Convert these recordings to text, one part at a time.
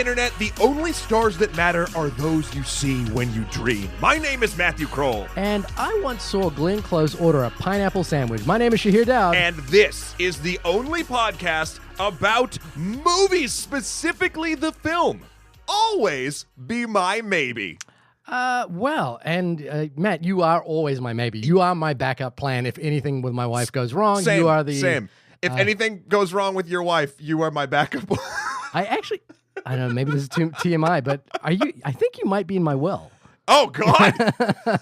internet, the only stars that matter are those you see when you dream. My name is Matthew Kroll. And I once saw Glenn Close order a pineapple sandwich. My name is Shahir Dowd. And this is the only podcast about movies, specifically the film. Always Be My Maybe. Matt, you are always my maybe. You are my backup plan if anything with my wife goes wrong. Same, you are the same. If anything goes wrong with your wife, you are my backup. I don't know, maybe this is too TMI, but I think you might be in my will. Oh God!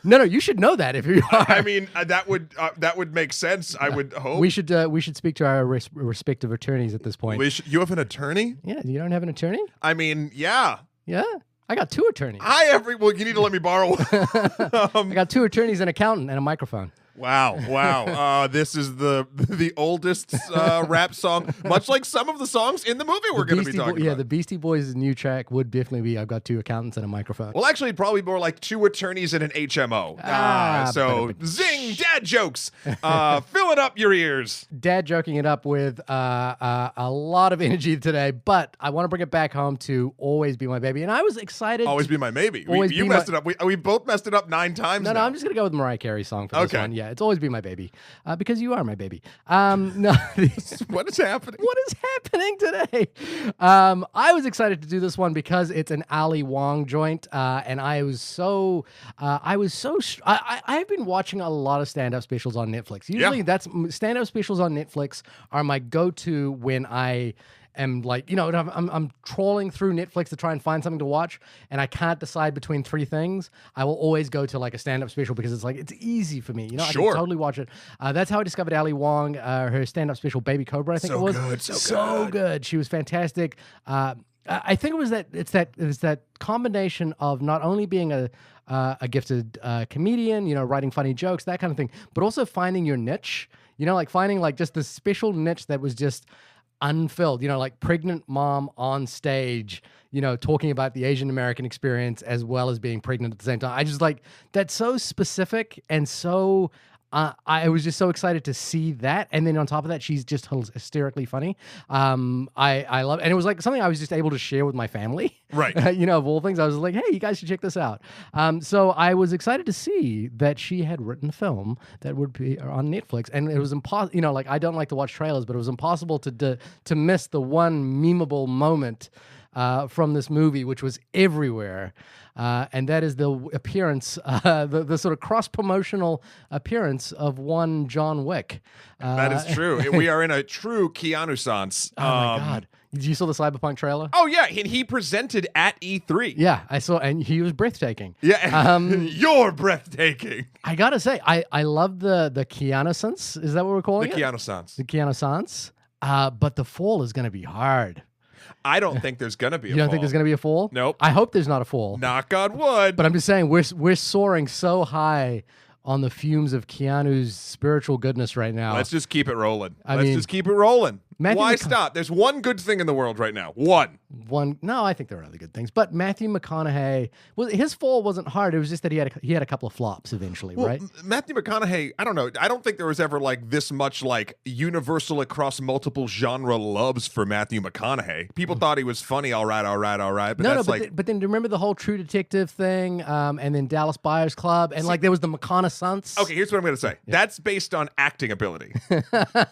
No, you should know that if you are. I mean, that would make sense. I would hope we should speak to our respective attorneys at this point. You have an attorney? Yeah, you don't have an attorney? I mean, yeah. Yeah, I got two attorneys. Well, you need to let me borrow one. I got two attorneys, an accountant, and a microphone. Wow. This is the oldest rap song, much like some of the songs in the movie we're going to be talking about. Yeah, the Beastie Boys' new track would definitely be I've got two accountants and a microphone. Well, actually, probably more like two attorneys and an HMO. Zing, dad jokes, filling up your ears. Dad joking it up with a lot of energy today, but I want to bring it back home to Always Be My Baby. And I was excited. Always Be My Maybe. You messed it up. We both messed it up 9 times No, now. I'm just going to go with Mariah Carey's song for this one. Yeah, it's Always Be My Baby because you are my baby. No, What is happening? What is happening today? I was excited to do this one because it's an Ali Wong joint, and I've been watching a lot of stand-up specials on Netflix. Usually, that's stand-up specials on Netflix are my go-to when I am like, I'm trawling through Netflix to try and find something to watch, and I can't decide between 3 things. I will always go to like a stand-up special because it's easy for me. I can totally watch it. That's how I discovered Ali Wong, her stand-up special Baby Cobra, I think it was. So good. She was fantastic. I think it's that combination of not only being a gifted comedian, writing funny jokes, that kind of thing, but also finding your niche. Like finding like just this special niche that was just unfilled, like pregnant mom on stage, talking about the Asian American experience as well as being pregnant at the same time. I just like that's so specific and so. I was just so excited to see that, and then on top of that, she's just hysterically funny. I love, and it was like something I was just able to share with my family. Right. Of all things, I was like, "Hey, you guys should check this out." So I was excited to see that she had written a film that would be on Netflix, and it was impossible. Like I don't like to watch trailers, but it was impossible to miss the one memeable moment from this movie, which was everywhere. And that is the appearance, the sort of cross-promotional appearance of one John Wick. That is true. We are in a true Keanu-sans. Oh, my God. Did you saw the Cyberpunk trailer? Oh, yeah. He presented at E3. Yeah, I saw, and he was breathtaking. Yeah, you're breathtaking. I got to say, I love the Keanu-sans. Is that what we're calling it? The Keanu-sans. The Keanu-sans. But the fall is going to be hard. I don't think there's going to be a fall. You don't think there's going to be a fall? Nope. I hope there's not a fall. Knock on wood. But I'm just saying, we're soaring so high on the fumes of Keanu's spiritual goodness right now. Let's just keep it rolling. Let's just keep it rolling. Why Matthew stop? There's one good thing in the world right now. One. No, I think there are other good things. But Matthew McConaughey, his fall wasn't hard. It was just that he had a couple of flops eventually, right? Matthew McConaughey, I don't know. I don't think there was ever like this much like universal across multiple genre loves for Matthew McConaughey. People thought he was funny, all right. But but then remember the whole True Detective thing, and then Dallas Buyers Club, and like there was the McConaissance. Okay, here's what I'm going to say. Yeah. That's based on acting ability.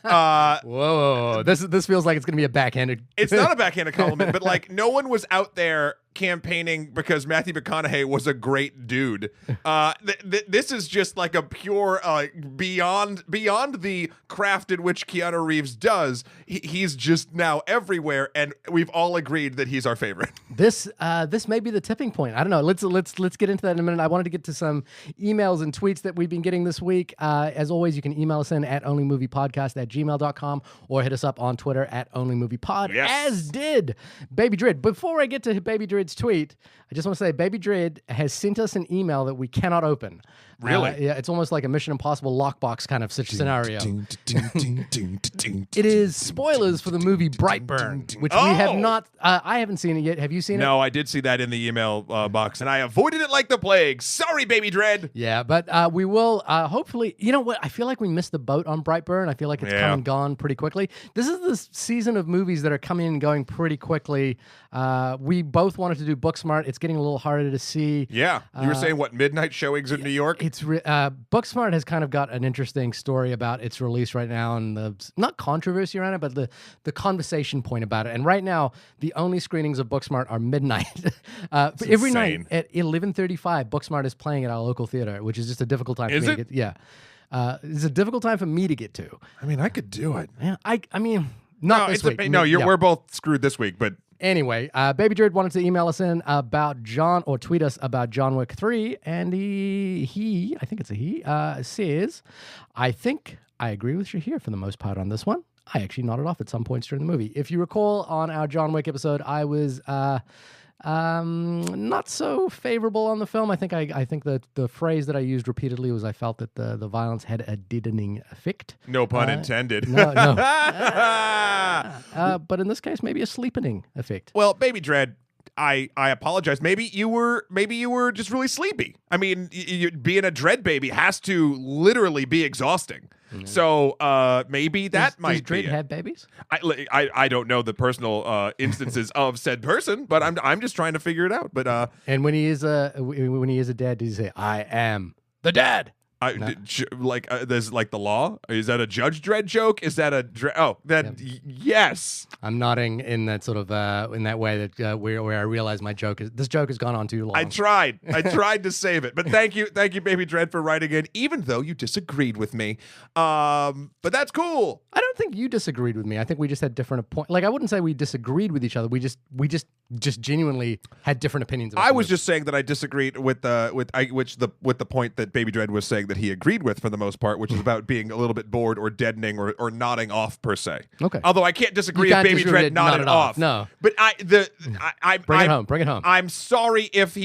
Whoa. This feels like it's going to be a backhanded. It's not a backhanded compliment, but like no one was out there campaigning because Matthew McConaughey was a great dude. This is just like a pure beyond the craft in which Keanu Reeves does. He's just now everywhere, and we've all agreed that he's our favorite. This may be the tipping point. I don't know. Let's get into that in a minute. I wanted to get to some emails and tweets that we've been getting this week. As always, you can email us in at onlymoviepodcast@gmail.com or hit us up on Twitter at onlymoviepod. Yes. As did Baby Dread. Before I get to Baby Dread Dread's tweet, I just want to say Baby Dread has sent us an email that we cannot open. Really? Yeah, it's almost like a Mission Impossible lockbox kind of scenario. It is spoilers for the movie Brightburn, which we have not. I haven't seen it yet. Have you seen it? No, I did see that in the email box, and I avoided it like the plague. Sorry, Baby Dread. Yeah, but we will hopefully. You know what? I feel like we missed the boat on Brightburn. I feel like it's come and gone pretty quickly. This is the season of movies that are coming and going pretty quickly. We both wanted to do Booksmart. It's getting a little harder to see. Yeah, you were saying what, midnight showings in New York? It's Booksmart has kind of got an interesting story about its release right now, and the not controversy around it, but the conversation point about it. And right now, the only screenings of Booksmart are midnight. Every night at 11:35, Booksmart is playing at our local theater, which is just a difficult time for me to get. Yeah, it's a difficult time for me to get to. I mean, I could do it. Yeah, I mean, not this week. We're both screwed this week, but. Anyway, Baby Dread wanted to email us in about or tweet us about John Wick 3, and he I think it's a he, says, I think I agree with Shahir for the most part on this one. I actually nodded off at some points during the movie. If you recall, on our John Wick episode, I was not so favorable on the film. I think that the phrase that I used repeatedly was I felt that the violence had a deadening effect. No pun intended. No. But in this case, maybe a sleepening effect. Well, Baby Dread, I apologize. Maybe you were just really sleepy. I mean, being a Dread baby has to literally be exhausting. Mm-hmm. So maybe that might does Dread be have babies? I don't know the personal instances of said person, but I'm just trying to figure it out. But and when he is a dad, does he say, "I am the dad"? There's like the law. Is that a Judge Dredd joke? Is that a yes? I'm nodding in that sort of in that way that where I realize this joke has gone on too long. I tried to save it, but thank you, Baby Dread, for writing in, even though you disagreed with me. But that's cool. I don't think you disagreed with me. I think we just had different points. Like, I wouldn't say we disagreed with each other. We just genuinely had different opinions. I was just saying that I disagreed with the point that Baby Dread was saying that he agreed with for the most part, which is about being a little bit bored or deadening or nodding off per se. Okay. Although I can't disagree if Baby Dread nodded off. No. But bring it home. I'm sorry if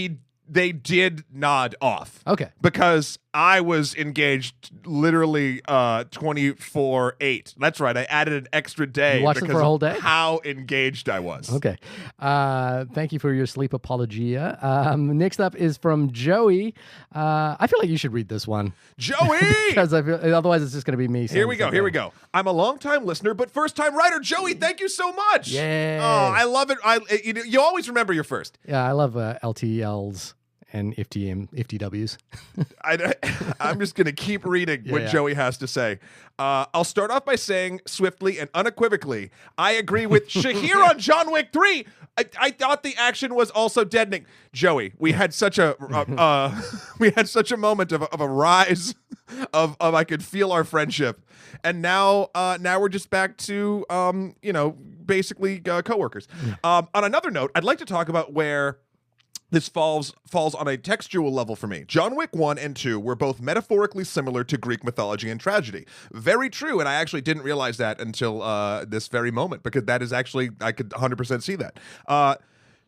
they did nod off. Okay. Because I was engaged literally 24/8. That's right. I added an extra day. You watched it for a whole day? How engaged I was. Okay. Thank you for your sleep apologia. Next up is from Joey. I feel like you should read this one. Joey! Because otherwise it's just going to be me. Here we go. I'm a long-time listener, but first-time writer. Joey, thank you so much. Yeah. Oh, I love it. You always remember your first. Yeah, I love LTLs. And FTWs. I'm just going to keep reading what Joey has to say. I'll start off by saying swiftly and unequivocally, I agree with Shahir on John Wick 3. I thought the action was also deadening. Joey, we had such a moment of a rise of I could feel our friendship. And now we're just back to basically coworkers. On another note, I'd like to talk about where this falls on a textual level for me. John Wick 1 and 2 were both metaphorically similar to Greek mythology and tragedy. Very true, and I actually didn't realize that until this very moment, because that is actually, I could 100% see that.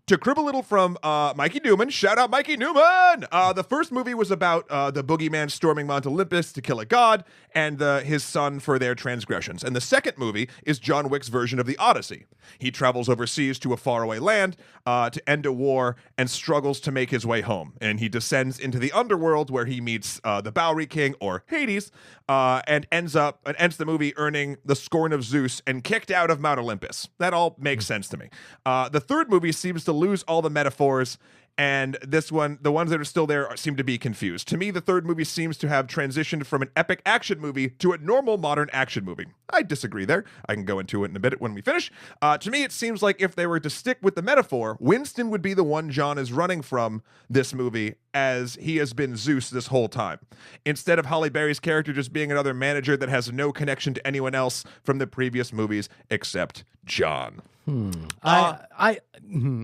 To crib a little from Mikey Newman, shout out Mikey Newman! The first movie was about the boogeyman storming Mount Olympus to kill a god and his son for their transgressions. And the second movie is John Wick's version of the Odyssey. He travels overseas to a faraway land to end a war and struggles to make his way home. And he descends into the underworld where he meets the Bowery King, or Hades, and ends the movie earning the scorn of Zeus and kicked out of Mount Olympus. That all makes sense to me. The third movie seems to lose all the metaphors, and this one, the ones that are still there seem to be confused. To me, the third movie seems to have transitioned from an epic action movie to a normal modern action movie. I disagree there. I can go into it in a bit when we finish. To me, it seems like if they were to stick with the metaphor, Winston would be the one John is running from this movie, as he has been Zeus this whole time. Instead of Halle Berry's character just being another manager that has no connection to anyone else from the previous movies except John. I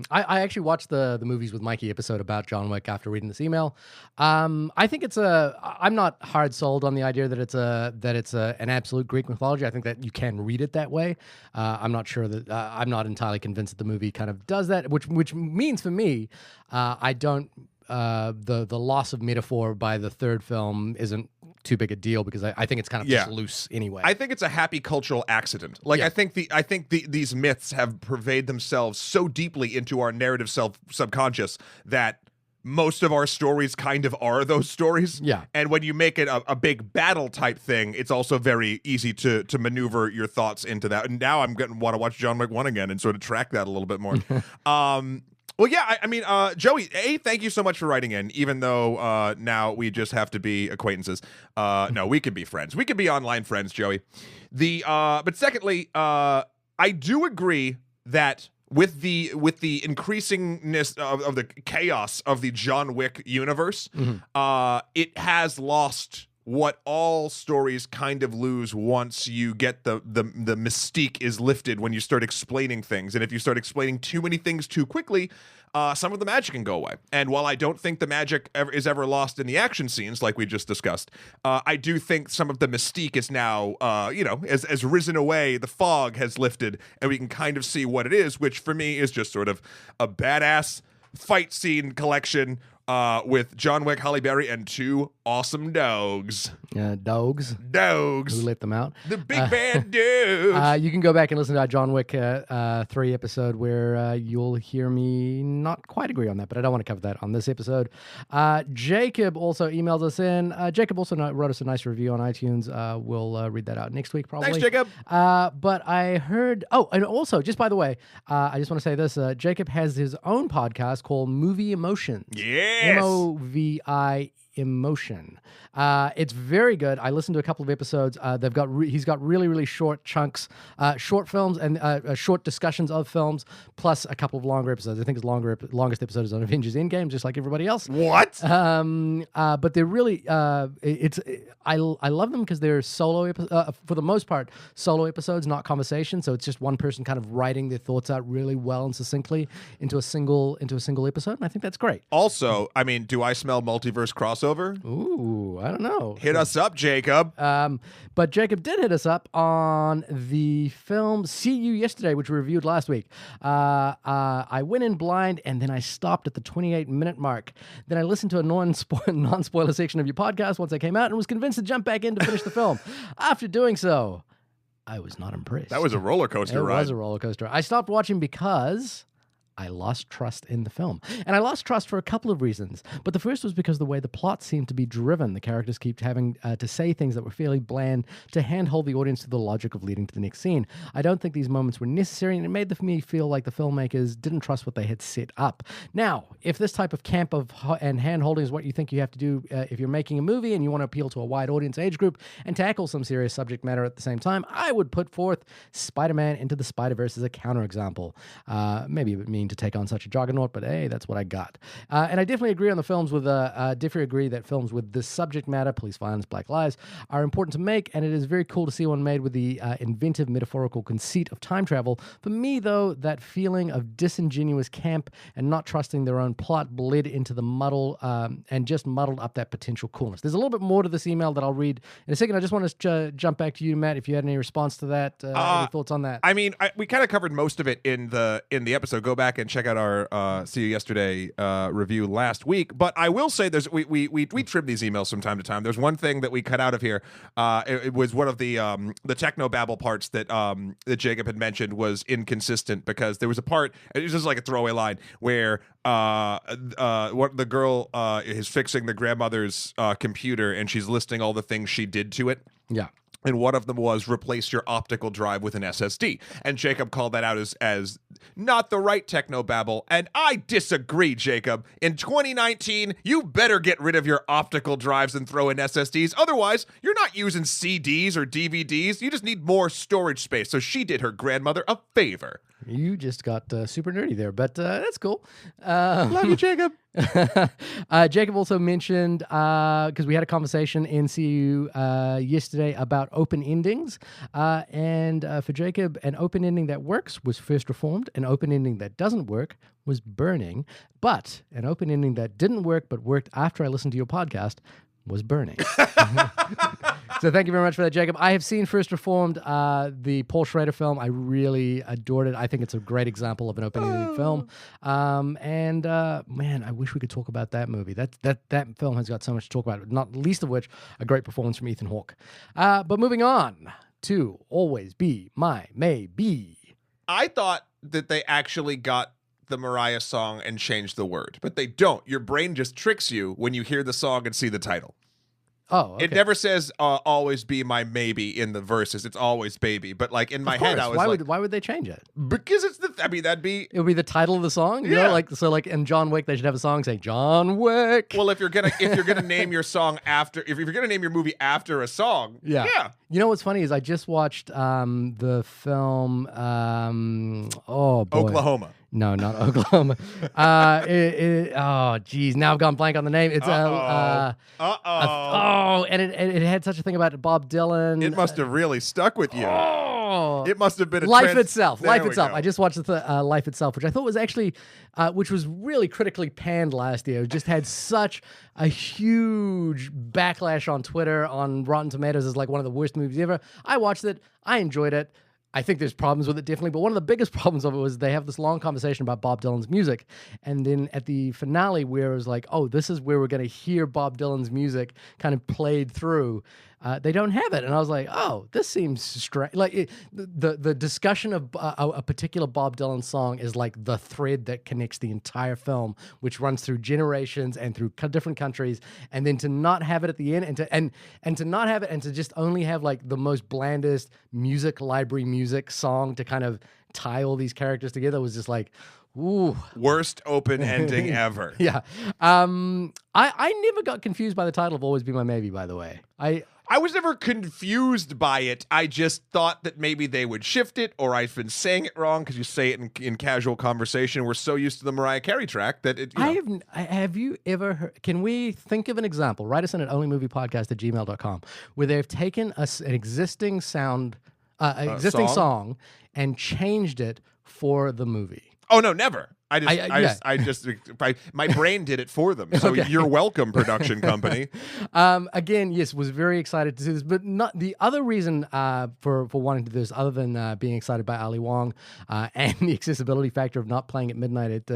actually watched the movies with Mikey Wiki episode about John Wick after reading this email. I think I'm not hard sold on the idea that it's an absolute Greek mythology. I think that you can read it that way. I'm not sure that I'm not entirely convinced that the movie kind of does that, which means for me, I don't. The loss of metaphor by the third film isn't too big a deal because I think it's kind of just loose anyway. I think it's a happy cultural accident. Like I think these myths have pervaded themselves so deeply into our narrative subconscious that most of our stories kind of are those stories. Yeah. And when you make it a big battle type thing, it's also very easy to maneuver your thoughts into that. And now I'm going to want to watch John Wick 1 again and sort of track that a little bit more. Well, yeah, I mean, Joey, thank you so much for writing in, even though now we just have to be acquaintances. No, we can be friends. We can be online friends, Joey. But secondly, I do agree that with the increasingness of the chaos of the John Wick universe, it has lost what all stories kind of lose once you get the mystique is lifted when you start explaining things. And if you start explaining too many things too quickly, some of the magic can go away. And while I don't think the magic is ever lost in the action scenes, like we just discussed, I do think some of the mystique is now, has risen away. The fog has lifted, and we can kind of see what it is, which for me is just sort of a badass fight scene collection with John Wick, Halle Berry, and two awesome dogs. Dogs. Dogs. Who let them out? The big bad dudes. You can go back and listen to our John Wick 3 episode where you'll hear me not quite agree on that, but I don't want to cover that on this episode. Jacob also emailed us in. Jacob also wrote us a nice review on iTunes. We'll read that out next week, probably. Thanks, Jacob. But I heard... Oh, and also, just by the way, I just want to say this. Jacob has his own podcast called Movie Emotions. Yes. MOVI Emotion. It's very good. I listened to a couple of episodes. He's got really, really short chunks, short films and short discussions of films, plus a couple of longer episodes. I think his longest episode is on Avengers Endgame, just like everybody else. What? But they're really, I love them because they're solo, for the most part, solo episodes, not conversation. So it's just one person kind of writing their thoughts out really well and succinctly into a single episode. And I think that's great. Also, I mean, do I smell multiverse crossover? Ooh, I don't know. Hit us up, Jacob. But Jacob did hit us up on the film See You Yesterday, which we reviewed last week. I went in blind, and then I stopped at the 28-minute mark. Then I listened to a non-spoiler section of your podcast once I came out and was convinced to jump back in to finish the film. After doing so, I was not impressed. That was a roller coaster ride. It was a roller coaster. I stopped watching because I lost trust in the film. And I lost trust for a couple of reasons. But the first was because the way the plot seemed to be driven. The characters kept having to say things that were fairly bland to handhold the audience to the logic of leading to the next scene. I don't think these moments were necessary, and it made me feel like the filmmakers didn't trust what they had set up. Now, if this type of camp and hand-holding is what you think you have to do if you're making a movie and you want to appeal to a wide audience age group and tackle some serious subject matter at the same time, I would put forth Spider-Man Into the Spider-Verse as a counterexample. Maybe it would mean to take on such a juggernaut, but hey, that's what I got. And I definitely agree on the films with that films with this subject matter, police violence, black lives, are important to make, and it is very cool to see one made with the inventive metaphorical conceit of time travel. For me, though, that feeling of disingenuous camp and not trusting their own plot bled into the muddle and just muddled up that potential coolness. There's a little bit more to this email that I'll read in a second. I just want to jump back to you, Matt, if you had any response to that, any thoughts on that. I mean, we kind of covered most of it in the episode. Go back and check out our See You Yesterday review last week. But I will say we trim these emails from time to time. There's one thing that we cut out of here. It was one of the techno-babble parts that Jacob had mentioned was inconsistent, because there was a part, it was just like a throwaway line, where the girl is fixing the grandmother's computer, and she's listing all the things she did to it. Yeah. And one of them was replace your optical drive with an SSD. And Jacob called that out as not the right technobabble. And I disagree, Jacob. In 2019, you better get rid of your optical drives and throw in SSDs. Otherwise, you're not using CDs or DVDs. You just need more storage space. So she did her grandmother a favor. You just got super nerdy there, but that's cool. Love you, Jacob. Jacob also mentioned, because we had a conversation in CU yesterday about open endings. And for Jacob, an open ending that works was First Reformed. An open ending that doesn't work was Burning. But an open ending that didn't work but worked after I listened to your podcast was Burning. So thank you very much for that, Jacob. I have seen First Reformed, the Paul Schrader film. I really adored it. I think it's a great example of an open-ended film. Man, I wish we could talk about that movie. That film has got so much to talk about, not least of which a great performance from Ethan Hawke. But moving on to Always Be My Maybe. I thought that they actually got the Mariah song and changed the word, but they don't. Your brain just tricks you when you hear the song and see the title. Oh, okay. It never says always be my maybe in the verses. It's always baby. But like in my head, I was why would they change it? Because it's that'd be it would be the title of the song. You know, like in John Wick, they should have a song saying John Wick. Well, if you're gonna name your song after, if you're gonna name your movie after a song, yeah. You know what's funny is I just watched the film. Oh boy, Oklahoma. No, not Oklahoma. Oh, geez. Now I've gone blank on the name. It's and it had such a thing about Bob Dylan. It must have really stuck with you. Oh, it must have been a Life Itself. There Life we Itself. go. I just watched Life Itself, which I thought was actually, which was really critically panned last year. It just had such a huge backlash on Twitter, on Rotten Tomatoes as like one of the worst movies ever. I watched it. I enjoyed it. I think there's problems with it, definitely, but one of the biggest problems of it was they have this long conversation about Bob Dylan's music, and then at the finale where it was like, oh, this is where we're going to hear Bob Dylan's music kind of played through, they don't have it, and I was like, oh, this seems strange. Like the discussion of a particular Bob Dylan song is like the thread that connects the entire film, which runs through generations and through different countries, and then to not have it at the end, and to not have it, and to just only have like the most blandest music library music song to kind of tie all these characters together was just like, ooh. Worst open ending ever. Yeah. I never got confused by the title of Always Be My Maybe, by the way. I was never confused by it. I just thought that maybe they would shift it, or I've been saying it wrong because you say it in casual conversation. We're so used to the Mariah Carey track that it. Have you ever heard, can we think of an example? Write us in at onlymoviepodcast@gmail.com where they've taken an existing song and changed it for the movie. Oh no, never. My brain did it for them. So you're welcome, production company. Again, yes, was very excited to see this, but not the other reason for wanting to do this, other than being excited by Ali Wong and the accessibility factor of not playing at midnight at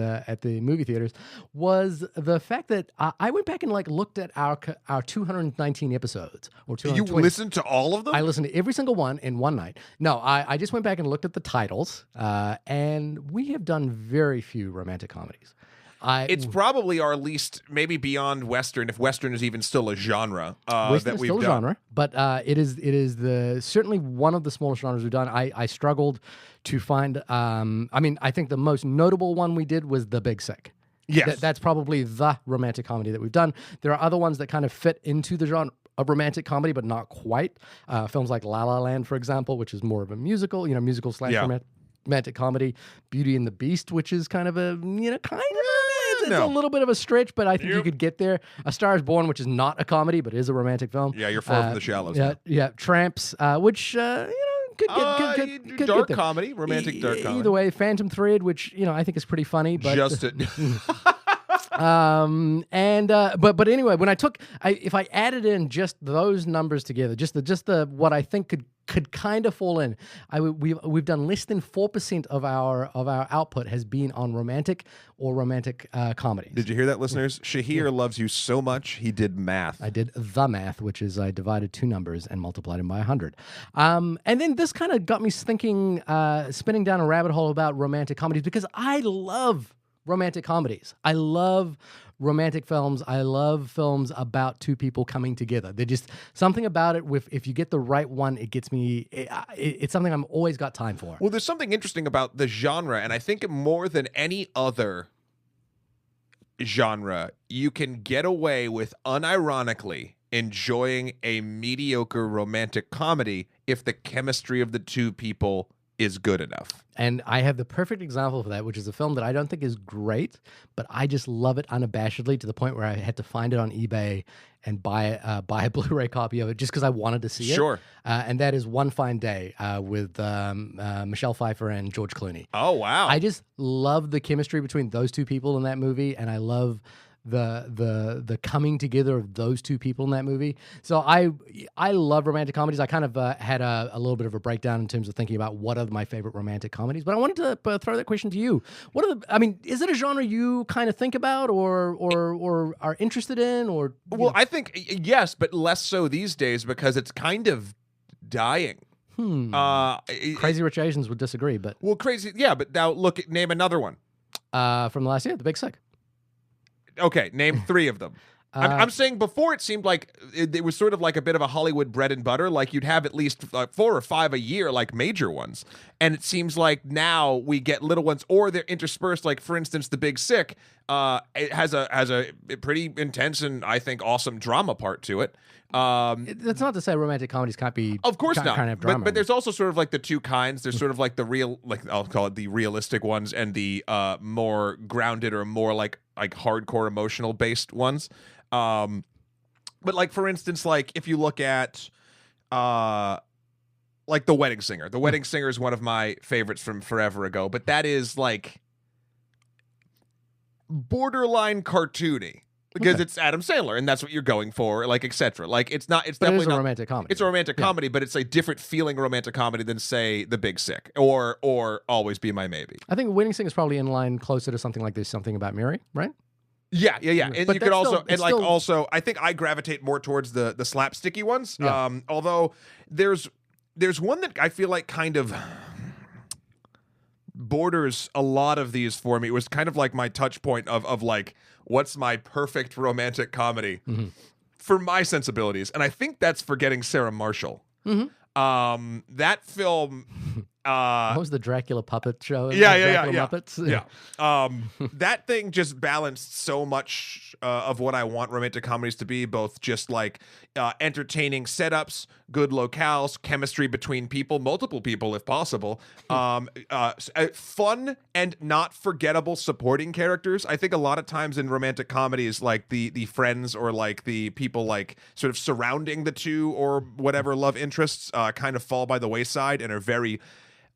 the movie theaters, was the fact that I went back and like looked at our 219 episodes or 220. You listened to all of them? I listened to every single one in one night. No, I just went back and looked at the titles, and we have done very few romantic comedies. It's probably our least, maybe beyond Western, if Western is even still a genre. Western is still a genre, but it is certainly one of the smallest genres we've done. I struggled to find. I think the most notable one we did was The Big Sick. Yes, that's probably the romantic comedy that we've done. There are other ones that kind of fit into the genre of romantic comedy, but not quite. Films like La La Land, for example, which is more of a musical, musical / romantic comedy. Beauty and the Beast, which is kind of a, it's a little bit of a stretch, but I think you could get there. A Star is Born, which is not a comedy, but is a romantic film. Yeah, you're far from the shallows. Yeah. Tramps, which, could get dark there. Comedy, romantic dark comedy. Either way, Phantom Thread, which, I think is pretty funny, but just it. But anyway, when if I added in just those numbers together, just the what I think could kind of fall in, we've done less than 4% of our output has been on romantic or romantic comedies. Did you hear that, listeners? Shahir loves you so much he did math. I did the math, which is I divided two numbers and multiplied them by 100. And then this kind of got me thinking, spinning down a rabbit hole about romantic comedies, because I love romantic comedies. I love romantic films. I love films about two people coming together. They're just something about it. If you get the right one, it gets me. It's something I'm always got time for. Well, there's something interesting about the genre, and I think more than any other genre, you can get away with unironically enjoying a mediocre romantic comedy if the chemistry of the two people is good enough. And I have the perfect example for that, which is a film that I don't think is great, but I just love it unabashedly to the point where I had to find it on eBay and buy a Blu-ray copy of it just because I wanted to see it. Sure. And that is One Fine Day with Michelle Pfeiffer and George Clooney. Oh, wow. I just love the chemistry between those two people in that movie, and I love the coming together of those two people in that movie. So I love romantic comedies. I kind of had a little bit of a breakdown in terms of thinking about what are my favorite romantic comedies. But I wanted to throw that question to you. Is it a genre you kind of think about or are interested in? Or I think yes, but less so these days because it's kind of dying. Crazy Rich Asians would disagree, but crazy, yeah. But now name another one from the last year, The Big Sick. Okay, name 3 of them. I'm saying before it seemed like it was sort of like a bit of a Hollywood bread and butter. Like you'd have at least 4 or 5 a year, like major ones. And it seems like now we get little ones, or they're interspersed. Like for instance, The Big Sick it has a pretty intense and I think awesome drama part to it. That's not to say romantic comedies can't be, of course not, kind of drama. But there's also sort of like the two kinds. There's sort of like the real, like I'll call it the realistic ones, and the more grounded or more like hardcore emotional based ones. But like for instance, like if you look at like The Wedding Singer. The Wedding Singer is one of my favorites from forever ago, but that is like borderline cartoony. Because it's Adam Sandler, and that's what you're going for, like, etc. Like, it's not. It's but definitely it is a not romantic comedy. It's a romantic comedy, but it's a different feeling romantic comedy than, say, The Big Sick or Always Be My Maybe. I think Wedding Singer is probably in line closer to something like There's Something About Mary, right? Yeah. And but you could also, still, also, I think I gravitate more towards the slapsticky ones. Yeah. Although there's one that I feel like kind of borders a lot of these for me. It was kind of like my touch point of like, what's my perfect romantic comedy for my sensibilities? And I think that's Forgetting Sarah Marshall. That film. What was the Dracula puppet show? Yeah. Muppets? Yeah. That thing just balanced so much of what I want romantic comedies to be, both just like entertaining setups, good locales, chemistry between people, multiple people if possible, fun and not forgettable supporting characters. I think a lot of times in romantic comedies, like the friends or like the people like sort of surrounding the two or whatever love interests kind of fall by the wayside and are very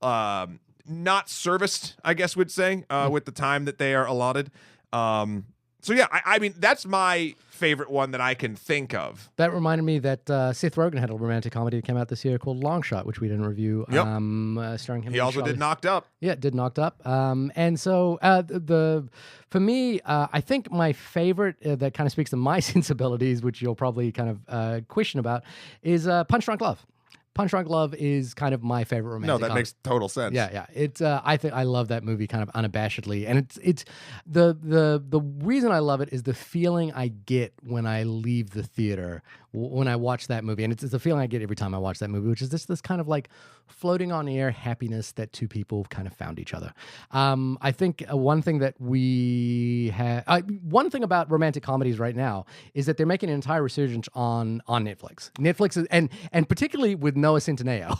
not serviced, I guess would say, with the time that they are allotted. So yeah, I mean, that's my favorite one that I can think of. That reminded me that Seth Rogen had a romantic comedy that came out this year called Long Shot, which we didn't review. Yep. Starring him. He also did Knocked Up. Yeah, did Knocked Up. And so for me, I think my favorite that kind of speaks to my sensibilities, which you'll probably kind of question about, is Punch Drunk Love. Punch Drunk Love is kind of my favorite romantic. No, that makes total sense. Yeah. It's I think I love that movie kind of unabashedly, and it's the reason I love it is the feeling I get when I leave the theater when I watch that movie, and it's the feeling I get every time I watch that movie, which is this kind of like floating on air happiness that two people kind of found each other. I think one thing that we have, one thing about romantic comedies right now is that they're making an entire resurgence on Netflix. Netflix is, and particularly with Noah Centineo.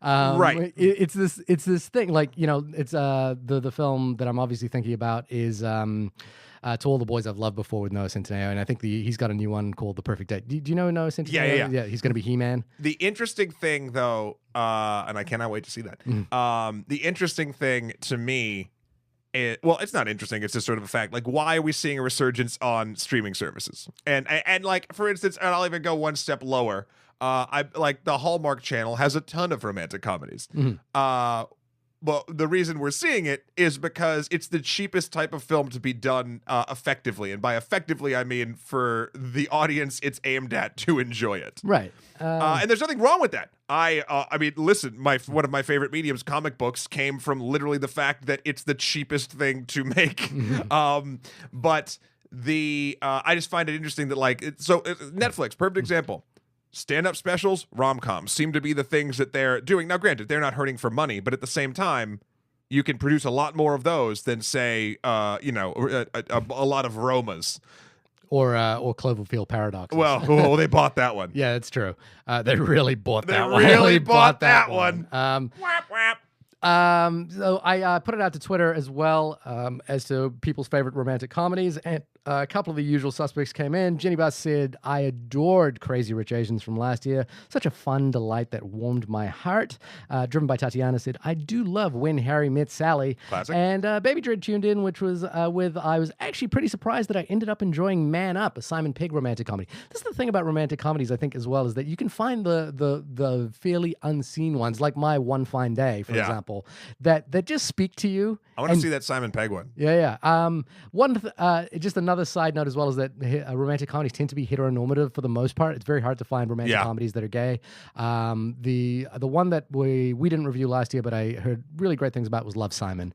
Right. It's this thing, like, you know, it's the film that I'm obviously thinking about is To All the Boys I've Loved Before with Noah Centineo, and I think he's got a new one called The Perfect Date. Do you know Noah Centineo? Yeah. He's going to be He-Man. The interesting thing, though, and I cannot wait to see that. The interesting thing to me, it's not interesting. It's just sort of a fact. Like, why are we seeing a resurgence on streaming services? And like, for instance, and I'll even go one step lower. I like the Hallmark Channel has a ton of romantic comedies. But the reason we're seeing it is because it's the cheapest type of film to be done effectively. And by effectively, I mean for the audience it's aimed at to enjoy it. Right. And there's nothing wrong with that. I mean, listen, one of my favorite mediums, comic books, came from literally the fact that it's the cheapest thing to make. But I just find it interesting that, like, Netflix, perfect example. Stand-up specials, rom-coms seem to be the things that they're doing. Now, granted, they're not hurting for money, but at the same time, you can produce a lot more of those than, say, a lot of Romas. Or Cloverfield Paradox. Well, they bought that one. Yeah, it's true. They really bought that one. They really bought that one. Whap, whap. So I put it out to Twitter as well as to people's favorite romantic comedies, and a couple of the usual suspects came in. Jenny Bus said, I adored Crazy Rich Asians from last year. Such a fun delight that warmed my heart. Driven by Tatiana said, I do love When Harry Met Sally. Classic. And Baby Dread tuned in, which was I was actually pretty surprised that I ended up enjoying Man Up, a Simon Pegg romantic comedy. This is the thing about romantic comedies, I think, as well, is that you can find the fairly unseen ones, like My One Fine Day, for example, that just speak to you. I want to see that Simon Pegg one. Yeah. Just another side note as well is that romantic comedies tend to be heteronormative for the most part. It's very hard to find romantic comedies that are gay. The one that we didn't review last year, but I heard really great things about was Love, Simon,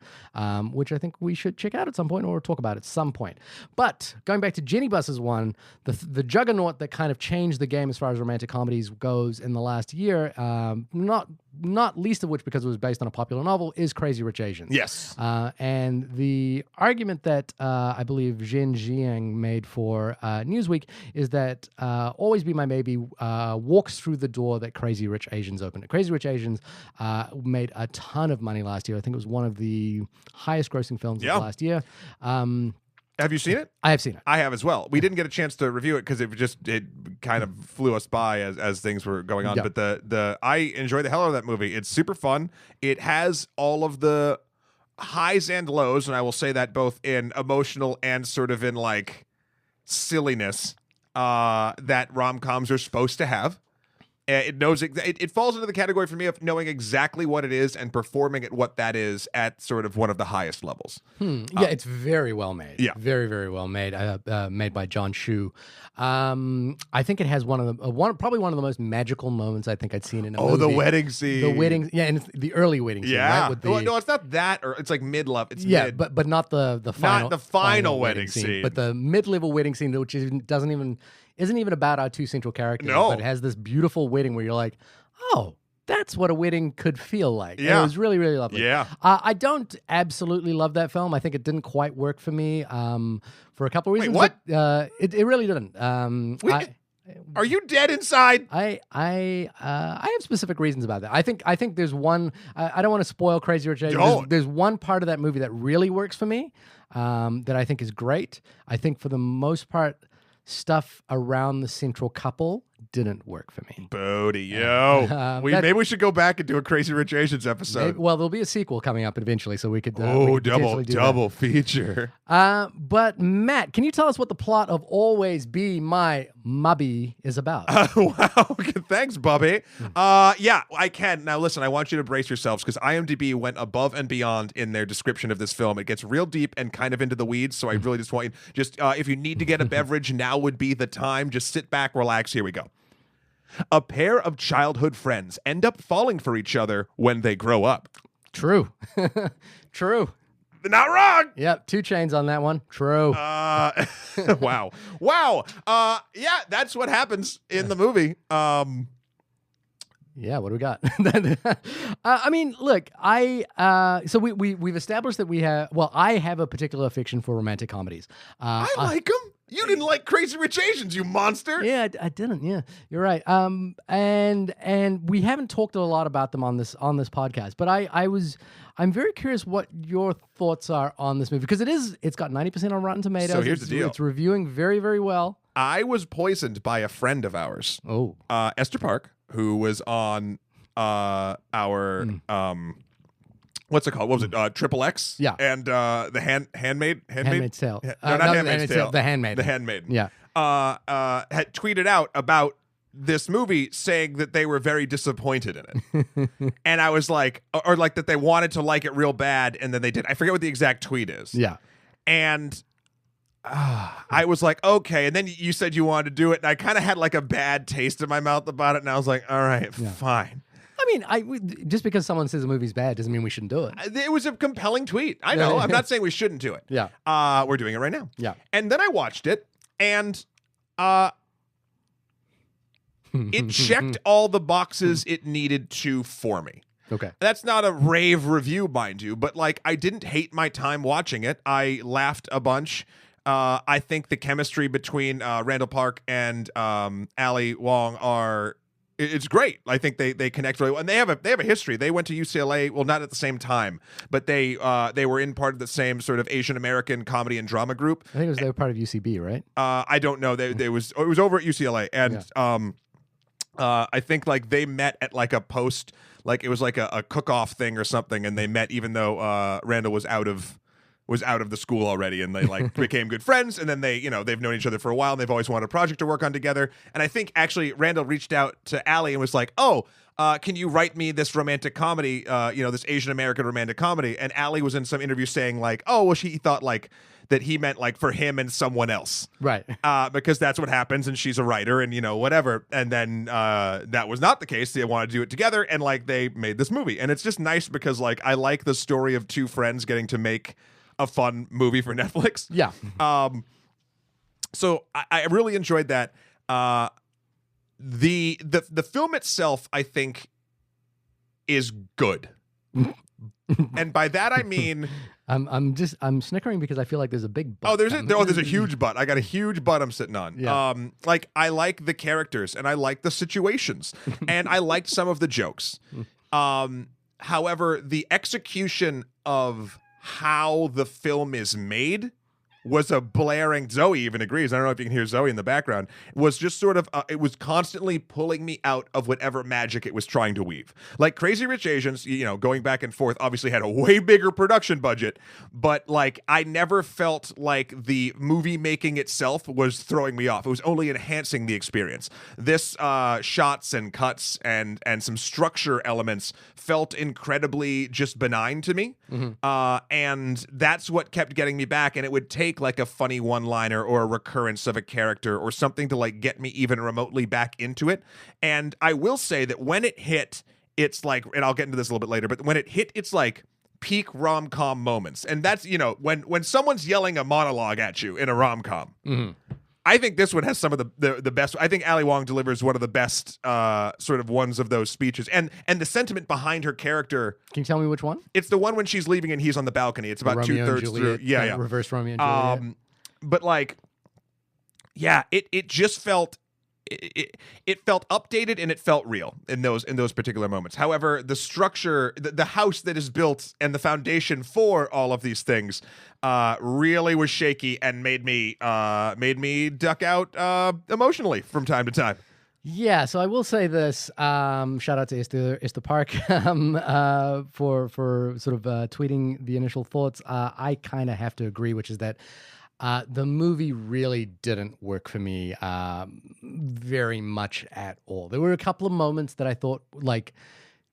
which I think we should check out at some point or talk about at some point. But going back to Jenny Bus's one, the juggernaut that kind of changed the game as far as romantic comedies goes in the last year, not least of which because it was based on a popular novel, is Crazy Rich Asians. Yes. And the argument that I believe Zhen Jiang made for Newsweek is that Always Be My Maybe walks through the door that Crazy Rich Asians opened. Crazy Rich Asians made a ton of money last year. I think it was one of the highest grossing films of last year. Have you seen it? I have seen it. I have as well. We didn't get a chance to review it because it kind of flew us by as things were going on. Yep. But I enjoy the hell out of that movie. It's super fun. It has all of the highs and lows, and I will say that both in emotional and sort of in like silliness that rom-coms are supposed to have. It knows it falls into the category for me of knowing exactly what it is and performing at what that is at sort of one of the highest levels. Yeah, it's very well made. Yeah, very, very well made. Made by John Chu. I think it has probably one of the most magical moments I think I'd seen in a movie. Oh, the wedding scene. The wedding, yeah, and it's the early wedding scene. Yeah, right? With the, no, it's not that, or it's like mid-level. It's mid. but not the final, not the final wedding scene, but the mid-level wedding scene, which isn't even about our two central characters. No, but it has this beautiful wedding where you're like, oh, that's what a wedding could feel like. Yeah. And it was really, really lovely. Yeah. I don't absolutely love that film. I think it didn't quite work for me for a couple of reasons. Wait, what? But, it really didn't. Are you dead inside? I have specific reasons about that. I think there's one. I don't want to spoil Crazy Rich Asians. There's one part of that movie that really works for me. That I think is great. I think for the most part, stuff around the central couple didn't work for me. Bodie, yo. Maybe we should go back and do a Crazy Rich Asians episode. Well, there'll be a sequel coming up eventually, so we could double feature. But Matt, can you tell us what the plot of Always Be My Mubby is about? Wow. Thanks, Bubby. Yeah, I can. Now, listen, I want you to brace yourselves because IMDb went above and beyond in their description of this film. It gets real deep and kind of into the weeds, so I really just want you, if you need to get a beverage, now would be the time. Just sit back, relax. Here we go. A pair of childhood friends end up falling for each other when they grow up. True. True. Not wrong. Yep, 2 chains on that one. True. Wow. Yeah, that's what happens in the movie. Yeah, what do we got? I mean, look, so we've established that we have. Well, I have a particular affection for romantic comedies. I like them. You didn't like Crazy Rich Asians, you monster. Yeah, I didn't. Yeah, you're right. And we haven't talked a lot about them on this podcast. But I'm very curious what your thoughts are on this movie because it's got 90% on Rotten Tomatoes. So here's the deal. It's reviewing very, very well. I was poisoned by a friend of ours. Oh, Esther Park, who was on our what's it called? What was it? Triple X. Yeah. And the Handmaid's Tale. No, not Handmaid's Tale. The Handmaid. The Handmaid. Yeah. Had tweeted out about this movie saying that they were very disappointed in it. And I was like, or like that they wanted to like it real bad, and then they did. I forget what the exact tweet is. Yeah. And I was like, okay. And then you said you wanted to do it, and I kind of had like a bad taste in my mouth about it, and I was like, all right, fine. I mean, just because someone says a movie's bad doesn't mean we shouldn't do it. It was a compelling tweet. I know. I'm not saying we shouldn't do it. Yeah. We're doing it right now. Yeah. And then I watched it, and it checked all the boxes it needed to for me. Okay. That's not a rave review, mind you, but like I didn't hate my time watching it. I laughed a bunch. I think the chemistry between Randall Park and Ali Wong are it's great. I think they connect really well, and they have a history. They went to UCLA, well, not at the same time, but they were in part of the same sort of Asian American comedy and drama group. I think they were part of UCB, right? I don't know. It was over at UCLA, and I think like they met at like a post, like it was like a cook-off thing or something, and they met even though Randall was out of the school already, and they like became good friends, and then they've known each other for a while, and they've always wanted a project to work on together. And I think actually Randall reached out to Allie and was like, can you write me this romantic comedy, this Asian American romantic comedy? And Allie was in some interview saying like, she thought like that he meant like for him and someone else. Right. Because that's what happens, and she's a writer, and whatever. And then that was not the case. They wanted to do it together, and like they made this movie. And it's just nice because like I like the story of two friends getting to make a fun movie for Netflix. Yeah. So I really enjoyed that. The film itself, I think, is good. And by that I mean I'm snickering because I feel like there's a big butt. there's a huge butt. I got a huge butt I'm sitting on. Yeah. Like I like the characters and I like the situations and I liked some of the jokes. However, the execution of how the film is made was a blaring, Zoe even agrees, I don't know if you can hear Zoe in the background, was just sort of, it was constantly pulling me out of whatever magic it was trying to weave. Like Crazy Rich Asians, going back and forth, obviously had a way bigger production budget, but like I never felt like the movie making itself was throwing me off. It was only enhancing the experience. This shots and cuts and some structure elements felt incredibly just benign to me. And that's what kept getting me back, and it would take like a funny one-liner or a recurrence of a character or something to like get me even remotely back into it. And I will say that when it hit, it's like, and I'll get into this a little bit later, but when it hit, it's like peak rom-com moments. And that's, when someone's yelling a monologue at you in a rom-com, I think this one has some of the best. I think Ali Wong delivers one of the best sort of ones of those speeches, and the sentiment behind her character. Can you tell me which one? It's the one when she's leaving and he's on the balcony. It's about two-thirds through. Yeah. Reverse Romeo and Juliet. But like, yeah, it just felt. It felt updated and it felt real in those particular moments. However, the structure, the house that is built and the foundation for all of these things really was shaky and made me duck out emotionally from time to time. Yeah, so I will say this. Shout out to Esther Park for sort of tweeting the initial thoughts. I kind of have to agree, which is that the movie really didn't work for me very much at all. There were a couple of moments that I thought like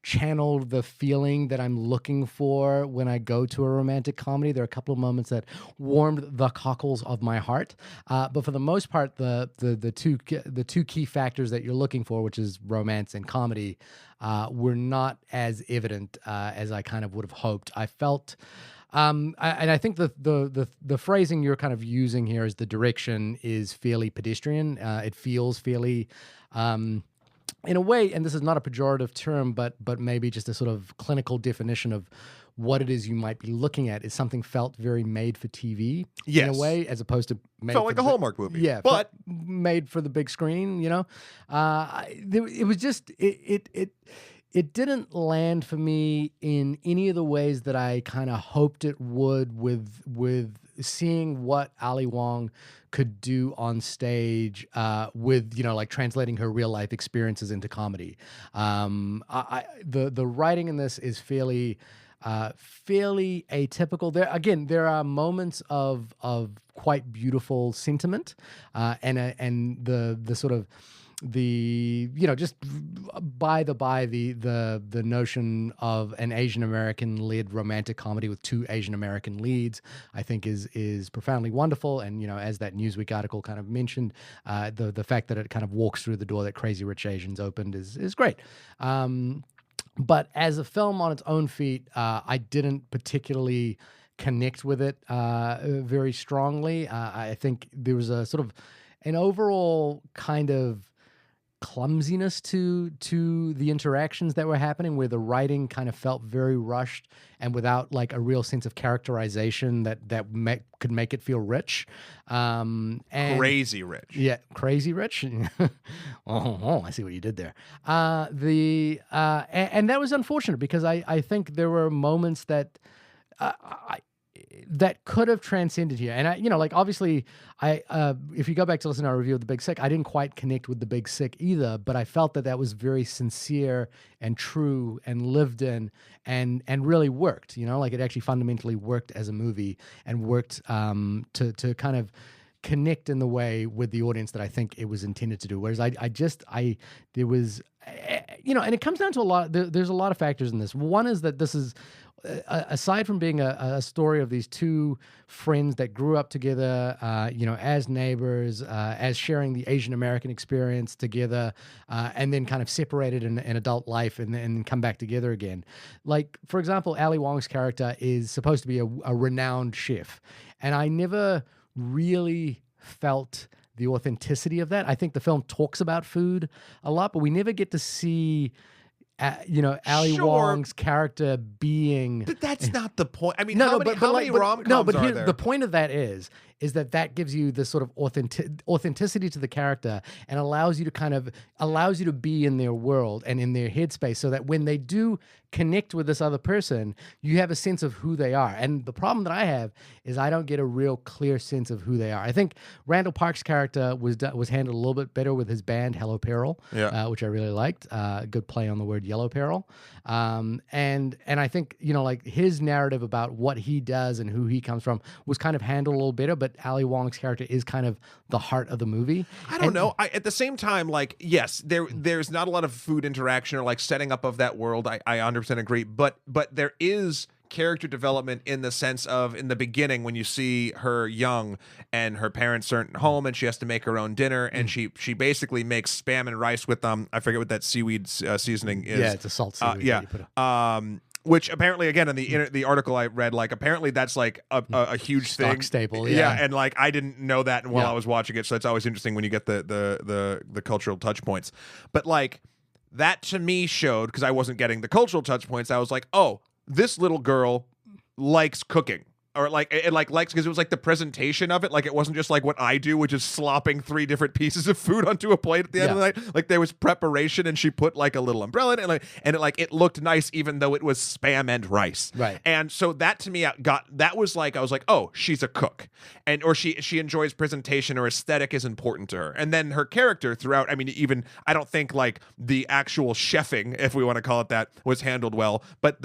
channeled the feeling that I'm looking for when I go to a romantic comedy. There are a couple of moments that warmed the cockles of my heart. But for the most part, the two key factors that you're looking for, which is romance and comedy, were not as evident as I kind of would have hoped. I felt. And I think the phrasing you're kind of using here is the direction is fairly pedestrian. It feels fairly, in a way, and this is not a pejorative term, but maybe just a sort of clinical definition of what it is you might be looking at is something felt very made for TV in a way, as opposed to made felt like a Hallmark movie. Yeah, but made for the big screen. It was just it didn't land for me in any of the ways that I kind of hoped it would with seeing what Ali Wong could do on stage with, like translating her real life experiences into comedy. The writing in this is fairly atypical. There are moments of quite beautiful sentiment and the sort of just by the notion of an Asian American led romantic comedy with two Asian American leads, I think is profoundly wonderful. And as that Newsweek article kind of mentioned, the fact that it kind of walks through the door that Crazy Rich Asians opened is great. But as a film on its own feet, I didn't particularly connect with it very strongly. I think there was a sort of an overall kind of clumsiness to the interactions that were happening, where the writing kind of felt very rushed and without like a real sense of characterization that could make it feel rich. And Crazy rich. Yeah, crazy rich. I see what you did there. And that was unfortunate because I think there were moments that that could have transcended here. And like obviously if you go back to listen to our review of The Big Sick, I didn't quite connect with The Big Sick either, but I felt that was very sincere and true and lived in and really worked, like it actually fundamentally worked as a movie and worked to kind of connect in the way with the audience that I think it was intended to do. Whereas there was, and it comes down to a lot, there's a lot of factors in this. One is that this is, aside from being a story of these two friends that grew up together, as neighbors, as sharing the Asian American experience together, and then kind of separated in adult life and then come back together again. Like, for example, Ali Wong's character is supposed to be a renowned chef. And I never really felt the authenticity of that. I think the film talks about food a lot, but we never get to see Ali Wong's character being. But that's not the point. I mean, how many rom-coms are there? The point of that is that gives you the sort of authenticity to the character and allows you to be in their world and in their headspace, so that when they do connect with this other person, you have a sense of who they are. And the problem that I have is I don't get a real clear sense of who they are. I think Randall Park's character was handled a little bit better with his band Hello Peril, which I really liked. Good play on the word Yellow Peril. And I think like his narrative about what he does and who he comes from was kind of handled a little better. But Ali Wong's character is kind of the heart of the movie. I don't know. At the same time, like, yes, there's not a lot of food interaction or like setting up of that world. I 100% agree. But there is character development in the sense of, in the beginning, when you see her young and her parents aren't home and she has to make her own dinner, and she basically makes spam and rice with I forget what that seaweed seasoning is. Yeah, it's a salt seaweed. Which apparently, again, in the article I read, like apparently that's like a huge stock staple. Yeah, and like I didn't know that while I was watching it, so it's always interesting when you get the cultural touch points. But like that to me showed, because I wasn't getting the cultural touch points, I was like, oh, this little girl likes cooking. Or like it likes, because it was like the presentation of it, like it wasn't just like what I do, which is slopping 3 different pieces of food onto a plate at the end of the night. Like there was preparation, and she put like a little umbrella in it, and it looked nice even though it was spam and rice. Right. And so that to me I was like, oh, she's a cook, or she enjoys presentation, or aesthetic is important to her. And then her character throughout, I mean, even I don't think like the actual chefing, if we want to call it that, was handled well, but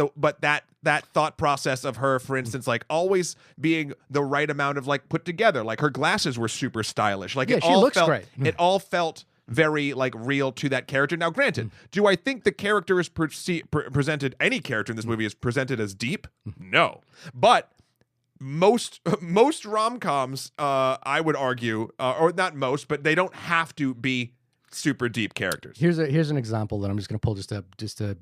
that thought process of her, for instance, like always being the right amount of like put together, like her glasses were super stylish, like she looks great. It all felt very like real to that character. Now, granted, do I think the character is presented? Any character in this movie is presented as deep? No, but most rom-coms, I would argue, or not most, but they don't have to be super deep characters. Here's an example that I'm just going to pull just to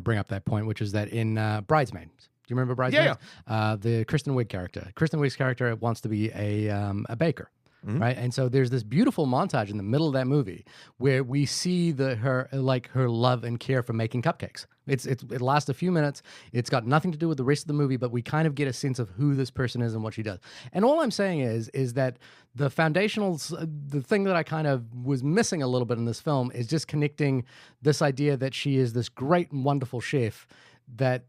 bring up that point, which is that in Bridesmaids. Do you remember Bridesmaids? Yeah. The Kristen Wiig character. Kristen Wiig's character wants to be a baker. Right, and so there's this beautiful montage in the middle of that movie where we see her love and care for making cupcakes. It lasts a few minutes. It's got nothing to do with the rest of the movie, but we kind of get a sense of who this person is and what she does. And all I'm saying is that the the thing that I kind of was missing a little bit in this film is just connecting this idea that she is this great and wonderful chef that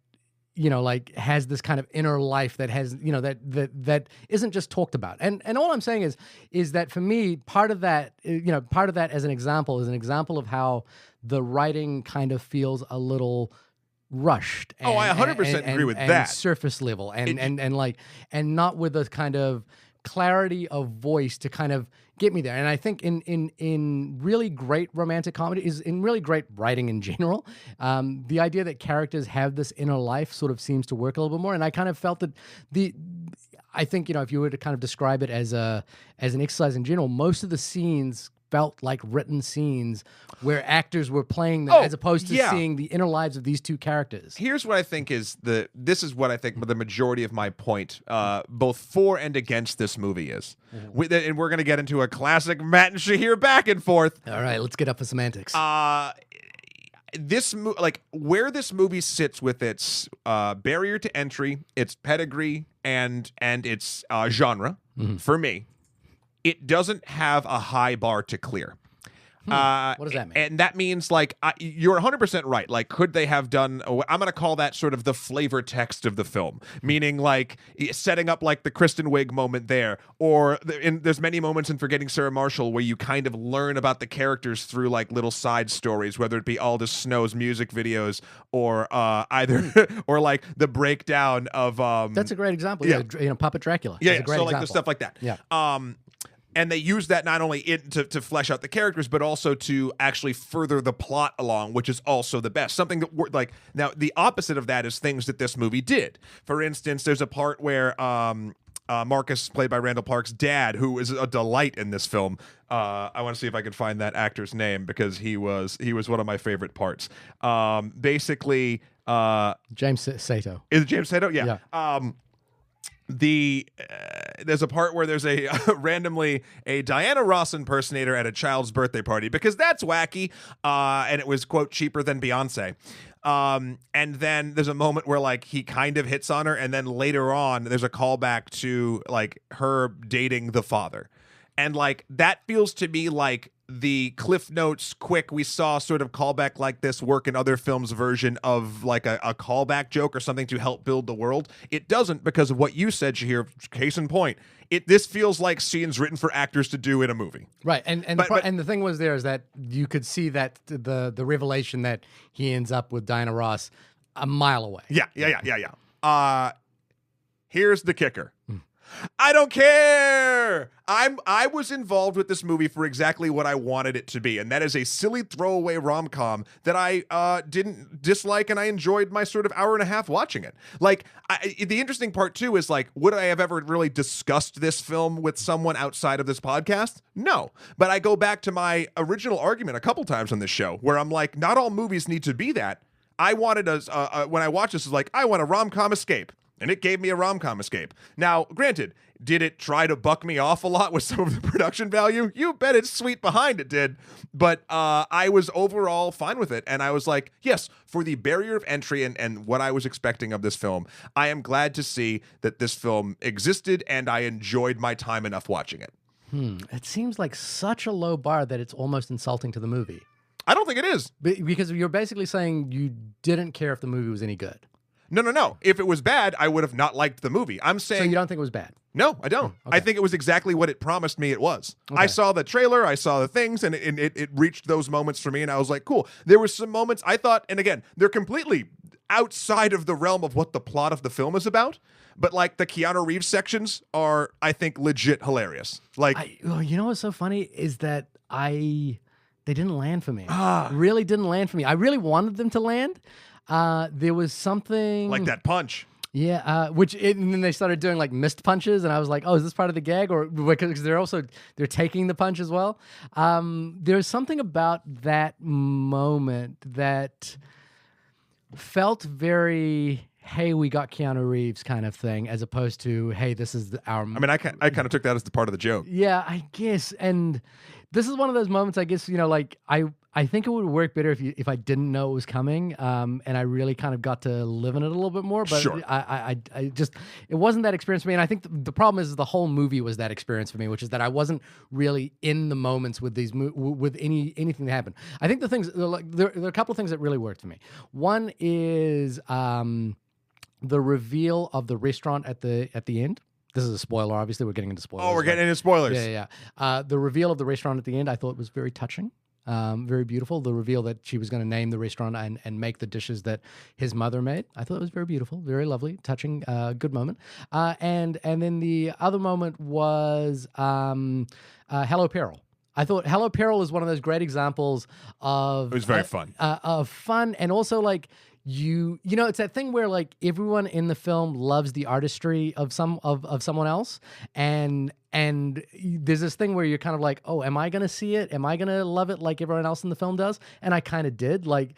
like has this kind of inner life that has, that isn't just talked about. And all I'm saying is that for me, part of that as an example is an example of how the writing kind of feels a little rushed. I 100% agree with that. Surface level and not with a kind of clarity of voice to kind of get me there. And I think in really great romantic comedy, is in really great writing in general, the idea that characters have this inner life sort of seems to work a little bit more. And I kind of felt that I think if you were to kind of describe it as an exercise in general, most of the scenes felt like written scenes where actors were playing them as opposed to seeing the inner lives of these two characters. Here's what I think this is what I think the majority of my point, both for and against this movie is. And we're going to get into a classic Matt and Shahir back and forth. All right, let's get up for semantics. Where this movie sits with its barrier to entry, its pedigree, and its genre, for me, it doesn't have a high bar to clear. What does that mean? And that means, like, you're 100% right. Like, could they have done, I'm going to call that sort of the flavor text of the film, meaning, like, setting up, like, the Kristen Wiig moment there, or there's many moments in Forgetting Sarah Marshall where you kind of learn about the characters through, like, little side stories, whether it be Aldous Snow's music videos or or, like, the breakdown of... That's a great example. Yeah. Puppet Dracula. Yeah, That's a great so, example. like, the stuff like that. Yeah. And they use that not only to flesh out the characters, but also to actually further the plot along, which is also the best. Something that, like, now the opposite of that is things that this movie did. For instance, there's a part where Marcus, played by Randall Park's dad, who is a delight in this film. I want to see if I can find that actor's name because he was one of my favorite parts. Basically, James Sato. Is it James Sato? Yeah. There's a part where there's a randomly a Diana Ross impersonator at a child's birthday party because that's wacky, and it was, quote, cheaper than Beyonce. And then there's a moment where, like, he kind of hits on her, and then later on there's a callback to, like, her dating the father. And, like, that feels to me like the Cliff Notes quick we saw sort of callback like this work in other films version of, like, a callback joke or something to help build the world. It doesn't, because of what you said, Shahir. Case in point, this feels like scenes written for actors to do in a movie. Right, and the thing was there is that you could see that the revelation that he ends up with Diana Ross a mile away. Yeah. Here's the kicker. I don't care. I was involved with this movie for exactly what I wanted it to be, and that is a silly throwaway rom-com that I didn't dislike, and I enjoyed my sort of hour and a half watching it. Like, the interesting part too is, like, would I have ever really discussed this film with someone outside of this podcast? No, but I go back to my original argument a couple times on this show where I'm like, not all movies need to be that. I wanted when I watched this, is like, I want a rom-com escape. And it gave me a rom-com escape. Now, granted, did it try to buck me off a lot with some of the production value? You bet its sweet behind it did. But I was overall fine with it. And I was like, yes, for the barrier of entry and what I was expecting of this film, I am glad to see that this film existed and I enjoyed my time enough watching it. It seems like such a low bar that it's almost insulting to the movie. I don't think it is. Because you're basically saying you didn't care if the movie was any good. No. If it was bad, I would have not liked the movie. I'm saying... So you don't think it was bad? No, I don't. Okay. I think it was exactly what it promised me it was. Okay. I saw the trailer, I saw the things, and it reached those moments for me, and I was like, cool. There were some moments I thought, and again, they're completely outside of the realm of what the plot of the film is about, but, like, the Keanu Reeves sections are, I think, legit hilarious. Like, you know what's so funny is that they didn't land for me. Really didn't land for me. I really wanted them to land. There was something like that punch. Yeah, and then they started doing, like, missed punches, and I was like, oh, is this part of the gag? Or because they're taking the punch as well. There's something about that moment that felt very, hey, we got Keanu Reeves kind of thing, as opposed to, hey, this is our... I mean, I kind of took that as the part of the joke. Yeah, I guess. And this is one of those moments, I guess, like, I think it would work better if I didn't know it was coming, and I really kind of got to live in it a little bit more. But sure. I just, it wasn't that experience for me. And I think the problem is the whole movie was that experience for me, which is that I wasn't really in the moments with these with anything that happened. I think the things, like, there are a couple of things that really worked for me. One is the reveal of the restaurant at the end. This is a spoiler, obviously. We're getting into spoilers. Oh, we're getting into spoilers. Yeah. The reveal of the restaurant at the end, I thought was very touching. Very beautiful. The reveal that she was going to name the restaurant and make the dishes that his mother made, I thought it was very beautiful, very lovely, touching, good moment. And then the other moment was Hello Peril. I thought Hello Peril is one of those great examples of... It was very fun. Of fun, and also, like, it's that thing where like everyone in the film loves the artistry of someone else, and there's this thing where you're kind of like, oh, am I gonna see it? Am I gonna love it like everyone else in the film does? And I kind of did. Like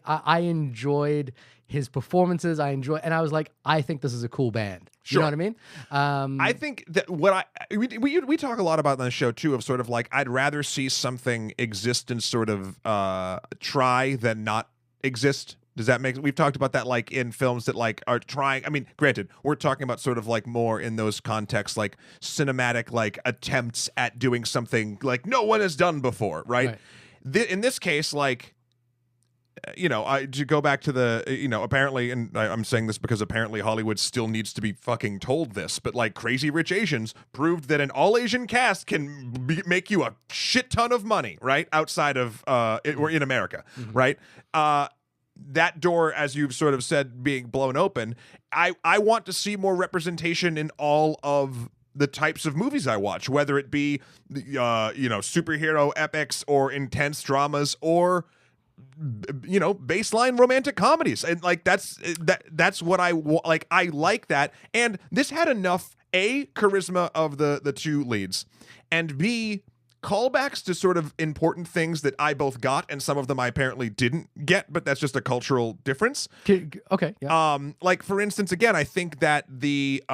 I enjoyed his performances. And I was like, I think this is a cool band. Sure. You know what I mean? I think that we talk a lot about on the show too, of sort of like, I'd rather see something exist and sort of try than not exist. Does that make? We've talked about that, like in films that like are trying. I mean, granted, we're talking about sort of like more in those contexts, like cinematic, like attempts at doing something like no one has done before, right? In this case, like, to go back to the, apparently, and I'm saying this because apparently Hollywood still needs to be fucking told this, but like Crazy Rich Asians proved that an all Asian cast can make you a shit ton of money, right? Outside of or in America, right? That door, as you've sort of said, being blown open. I want to see more representation in all of the types of movies I watch, whether it be superhero epics or intense dramas or baseline romantic comedies. And like that's what I like. I like that. And this had enough charisma of the two leads, and B, callbacks to sort of important things that I both got and some of them I apparently didn't get, but that's just a cultural difference. Okay. Yeah. Like for instance, again, I think that the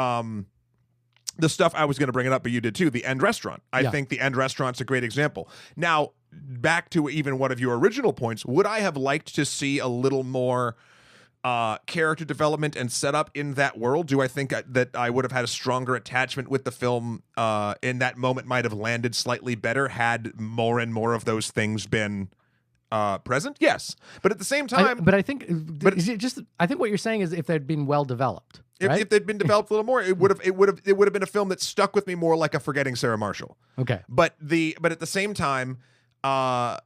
stuff, I was going to bring it up, but you did too, the end restaurant. I think the end restaurant's a great example. Now, back to even one of your original points, would I have liked to see a little more character development and setup in that world? Do I think that I would have had a stronger attachment with the film in that moment, might have landed slightly better had more and more of those things been present? Yes. But at the same time... I think what you're saying is if they'd been well developed. Right? If they'd been developed a little more, it would have been a film that stuck with me more like a Forgetting Sarah Marshall. Okay. But at the same time, I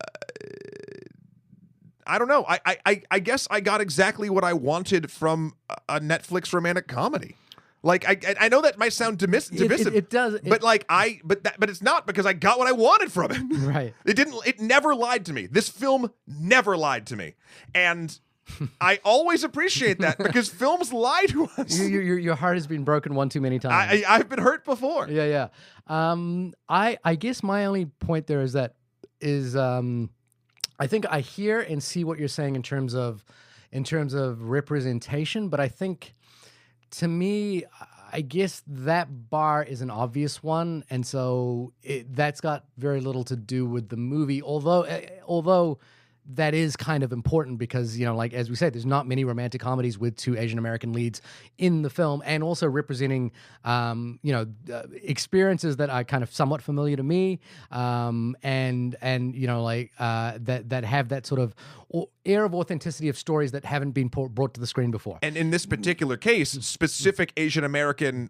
don't know. I guess I got exactly what I wanted from a Netflix romantic comedy. Like I know that might sound divisive. It does. But it's not, because I got what I wanted from it. Right. It never lied to me. This film never lied to me. And I always appreciate that, because films lie to us. Your heart has been broken one too many times. I've been hurt before. Yeah. I guess my only point there is I think I hear and see what you're saying in terms of representation, but I think, to me, I guess that bar is an obvious one, and so that's got very little to do with the movie. Although that is kind of important, because like as we said, there's not many romantic comedies with two Asian American leads in the film, and also representing experiences that are kind of somewhat familiar to me, and that have that sort of air of authenticity of stories that haven't been brought to the screen before. And in this particular case, specific Asian American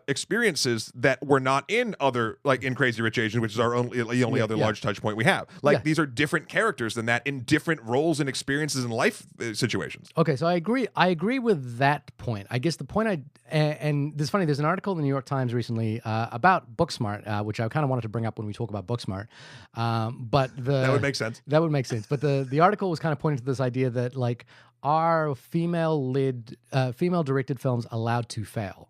experiences that were not in other, like in Crazy Rich Asians, which is our only other large touch point we have. Like these are different characters than that in different roles and experiences in life situations. Okay, so I agree with that point. I guess the point and this is funny, there's an article in the New York Times recently about Booksmart, which I kind of wanted to bring up when we talk about Booksmart. But that would make sense. That would make sense. But the article was kind of pointing to this idea that like, are female directed films allowed to fail?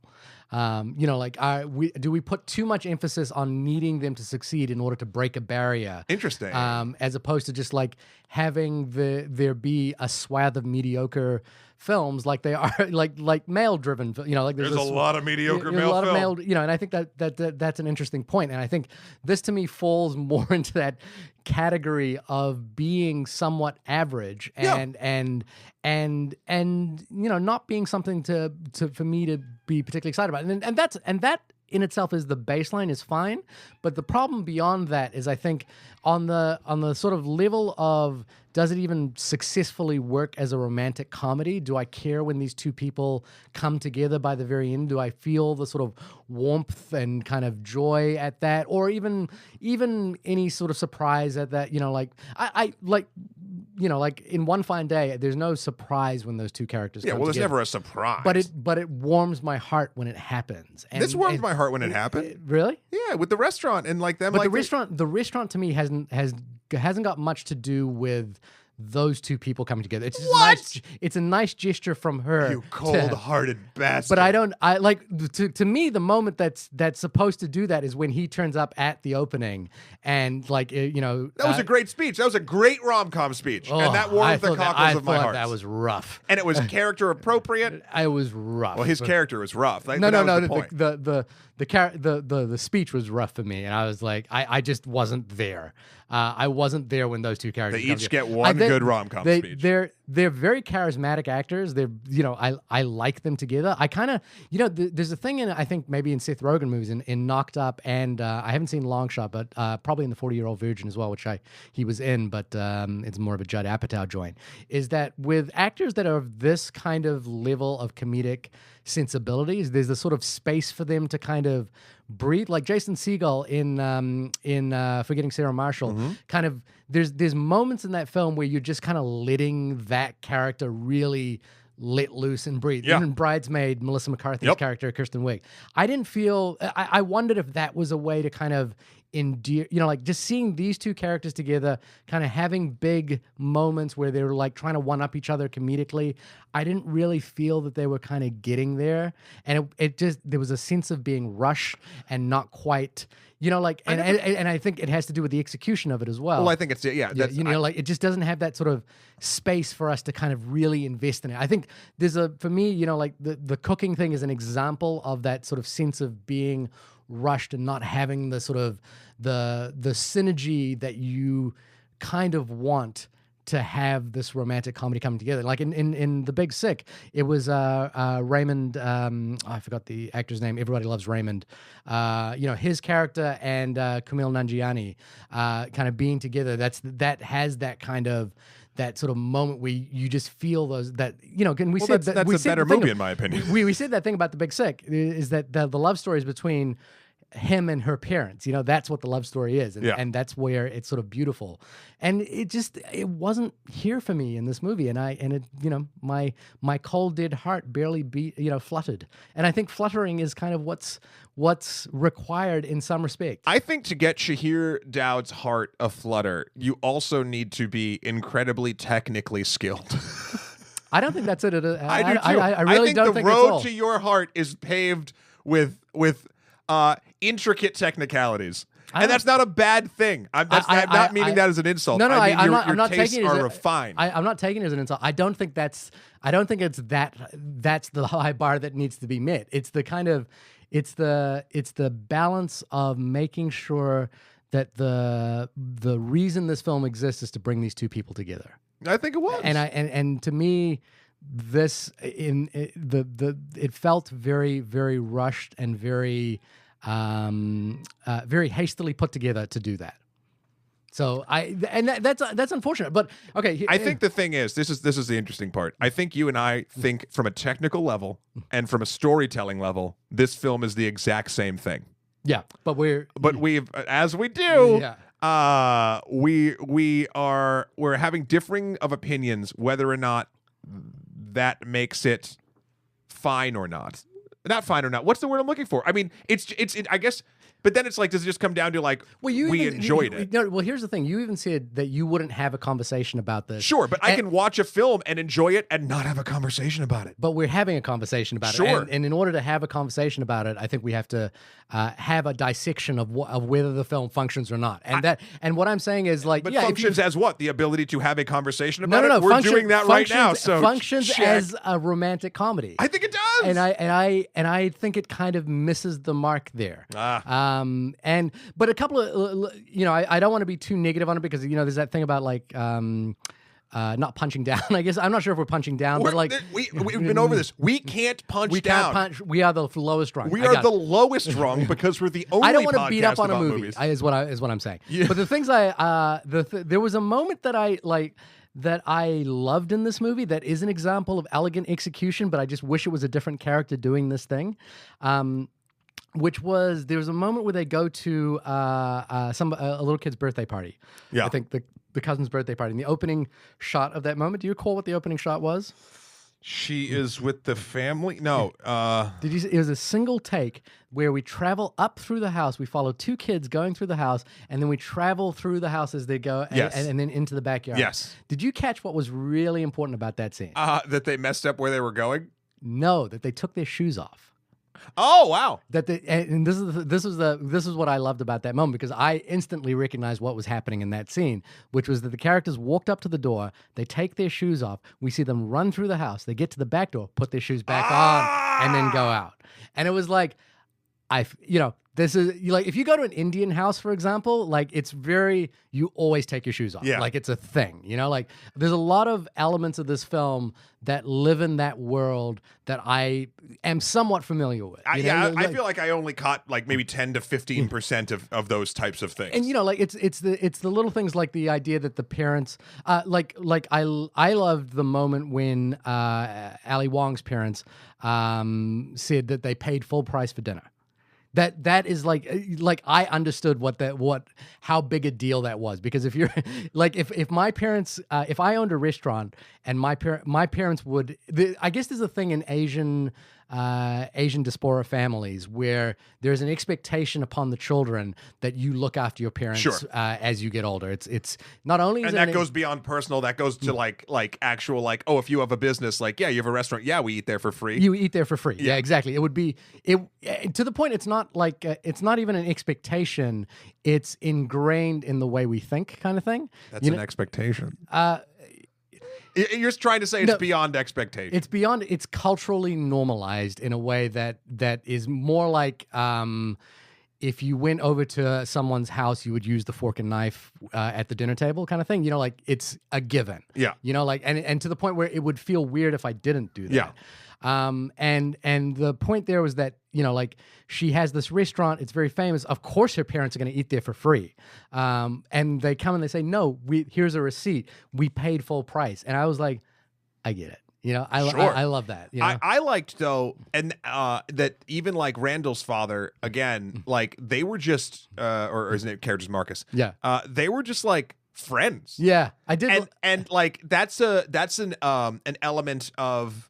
Do we put too much emphasis on needing them to succeed in order to break a barrier? Interesting. As opposed to just like having there be a swath of mediocre films like they are like male driven. There's a lot of mediocre male film. And I think that's an interesting point. And I think this to me falls more into that category of being somewhat average and not being something for me to be particularly excited about. And that in itself is the baseline is fine, but the problem beyond that is, I think, on the sort of level of, does it even successfully work as a romantic comedy? Do I care when these two people come together by the very end? Do I feel the sort of warmth and kind of joy at that, or even any sort of surprise at that? Like in One Fine Day, there's no surprise when those two characters come there's together. never a surprise. But it warms my heart when it happens. And this warmed my heart when it happened. Really? Yeah, with the restaurant and like them. But the restaurant to me hasn't got much to do with those two people coming together. It's just What? it's a nice gesture from her. You cold-hearted bastard. But I like to me the moment that's supposed to do that is when he turns up at the opening and like that was a great speech. That was a great rom-com speech, and that I warmed the thought cockles of my thought heart. That was rough. And it was character appropriate. I was rough. Well, his character was rough. Like, No. that was the point. The speech was rough for me, and I was like, I just wasn't there. I wasn't there when those two characters. They each get one good rom-com speech. They're very charismatic actors. They're I like them together. I kind of there's a thing in I think maybe in Seth Rogen movies in Knocked Up, and I haven't seen Long Shot, but probably in the 40-Year-Old Virgin as well, which he was in, but it's more of a Judd Apatow joint. Is that with actors that are of this kind of level of comedic sensibilities, there's a sort of space for them to kind of breathe, like Jason Segel in Forgetting Sarah Marshall. Kind of there's moments in that film where you're just kind of letting that character really let loose and breathe. Yeah. Even Bridesmaid, Melissa McCarthy's character, Kirsten Wiig. I didn't feel. I wondered if that was a way to kind of endear, like just seeing these two characters together, kind of having big moments where they were like trying to one up each other comedically. I didn't really feel that they were kind of getting there, and it just there was a sense of being rushed and not quite. And I think it has to do with the execution of it as well. Well, I think it's like it just doesn't have that sort of space for us to kind of really invest in it. I think there's for me, like the cooking thing is an example of that sort of sense of being rushed and not having the sort of the synergy that you kind of want to have this romantic comedy coming together. Like in The Big Sick, it was Raymond, I forgot the actor's name. Everybody loves Raymond. His character and Kumail Nanjiani kind of being together. That has that kind of that sort of moment where you just feel those that and we said that's a better movie in my opinion. We said that thing about The Big Sick is that the love story is between him and her parents. That's what the love story is, and that's where it's sort of beautiful. And it wasn't here for me in this movie, and my cold dead heart barely fluttered. And I think fluttering is kind of what's required in some respect. I think to get Shahir Dowd's heart aflutter, you also need to be incredibly technically skilled. I don't think that's it. I do too. I really don't think the road it's to your heart is paved with intricate technicalities. And that's not a bad thing. I'm not meaning that as an insult. No, I mean, I'm not tastes taking it are refined. I'm not taking it as an insult. I don't think it's that's the high bar that needs to be met. It's the kind of it's the balance of making sure that the reason this film exists is to bring these two people together. I think it was. And to me, it felt very, very rushed and very very hastily put together to do that. So that's unfortunate. But okay, I think the thing is, this is the interesting part. I think you and I think from a technical level and from a storytelling level, this film is the exact same thing. Yeah, but we're having differing of opinions whether or not that makes it fine or not. Not fine or not. What's the word I'm looking for? I mean, it's I guess, but then it's like, does it just come down to like, we enjoyed it? No, well, here's the thing. You even said that you wouldn't have a conversation about this. Sure, but I can watch a film and enjoy it and not have a conversation about it. But we're having a conversation about it. Sure. And in order to have a conversation about it, I think we have to have a dissection of whether the film functions or not. And what I'm saying is like, but functions as what? The ability to have a conversation about it? We're doing that right now. So functions check. as a romantic comedy. I think it does. And I think it kind of misses the mark there. But a couple of I don't want to be too negative on it because there's that thing about like not punching down. I guess I'm not sure if we're punching down, but like we've been over this. We can't punch down. Can't punch. We are the lowest rung. We are the lowest rung because we're the only. I don't want to beat up on a movie. Movies. Is what I'm saying. Yeah. But the things there was a moment that I loved in this movie that is an example of elegant execution, but I just wish it was a different character doing this thing. Which was there was a moment where they go to a little kid's birthday party. Yeah, I think the cousin's birthday party. And the opening shot of that moment. Do you recall what the opening shot was? She is with the family. No. Did you see? It was a single take where we travel up through the house. We follow two kids going through the house, and then we travel through the house as they go, and, Yes. and then into the backyard. Yes. Did you catch what was really important about that scene? That they messed up where they were going. No, that they took their shoes off. Oh wow! That they, and this is what I loved about that moment, because I instantly recognized what was happening in that scene, which was that the characters walked up to the door, they take their shoes off, we see them run through the house, they get to the back door, put their shoes back on, and then go out. And it was like, this is like, if you go to an Indian house, for example, like it's very, you always take your shoes off. Yeah. Like it's a thing, like there's a lot of elements of this film that live in that world that I am somewhat familiar with. I feel like I only caught like maybe 10 to 15% of those types of things. And like it's the little things, like the idea that the parents, like I loved the moment when Ali Wong's parents said that they paid full price for dinner. That is like I understood how big a deal that was, because if you're like if my parents if I owned a restaurant and my parents would, I guess there's a thing in Asian diaspora families where there's an expectation upon the children that you look after your parents as you get older. It's not only, and that goes beyond personal. That goes to like actual, like, oh, if you have a business, like, yeah, you have a restaurant, yeah, we eat there for free. You eat there for free. Yeah, exactly. It would be to the point. It's not like it's not even an expectation. It's ingrained in the way we think, kind of thing. That's an expectation. You're trying to say it's beyond expectation. It's beyond. It's culturally normalized in a way that is more like if you went over to someone's house, you would use the fork and knife at the dinner table, kind of thing. Like it's a given. Yeah. Like and to the point where it would feel weird if I didn't do that. Yeah. And the point there was that, like she has this restaurant, it's very famous. Of course her parents are going to eat there for free. And they come and they say, no, here's a receipt. We paid full price. And I was like, I get it. I love that. I liked though, and that even like Randall's father, again, like they were just, or his name character's Marcus. Yeah. They were just like friends. Yeah, I did. And like, that's an element of,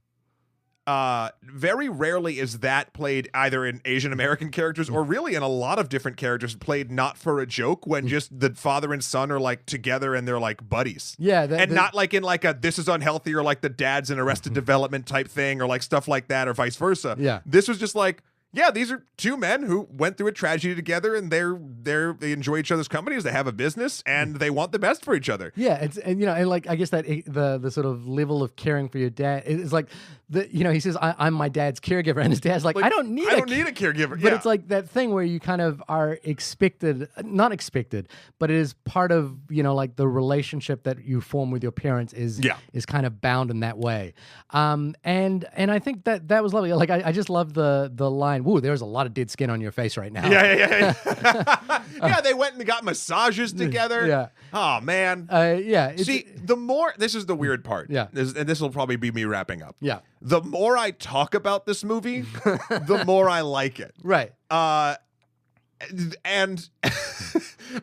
very rarely is that played either in Asian American characters or really in a lot of different characters played not for a joke, when just the father and son are like together and they're like buddies. Yeah. Not like in like a this is unhealthy or like the dad's in Arrested Development type thing or like stuff like that or vice versa. Yeah. This was just like, yeah, these are two men who went through a tragedy together, and they enjoy each other's company as they have a business, and they want the best for each other. Yeah, and like I guess that the sort of level of caring for your dad is like he says I'm my dad's caregiver, and his dad's like I don't need a caregiver. But it's like that thing where you kind of are not expected, but it is part of like the relationship that you form with your parents is kind of bound in that way. And I think that was lovely. Like I just love the line. Woo, there's a lot of dead skin on your face right now. Yeah. Yeah, they went and got massages together. Yeah. Oh, man. Yeah. See, this is the weird part. Yeah. And this will probably be me wrapping up. Yeah. The more I talk about this movie, the more I like it. Right. And,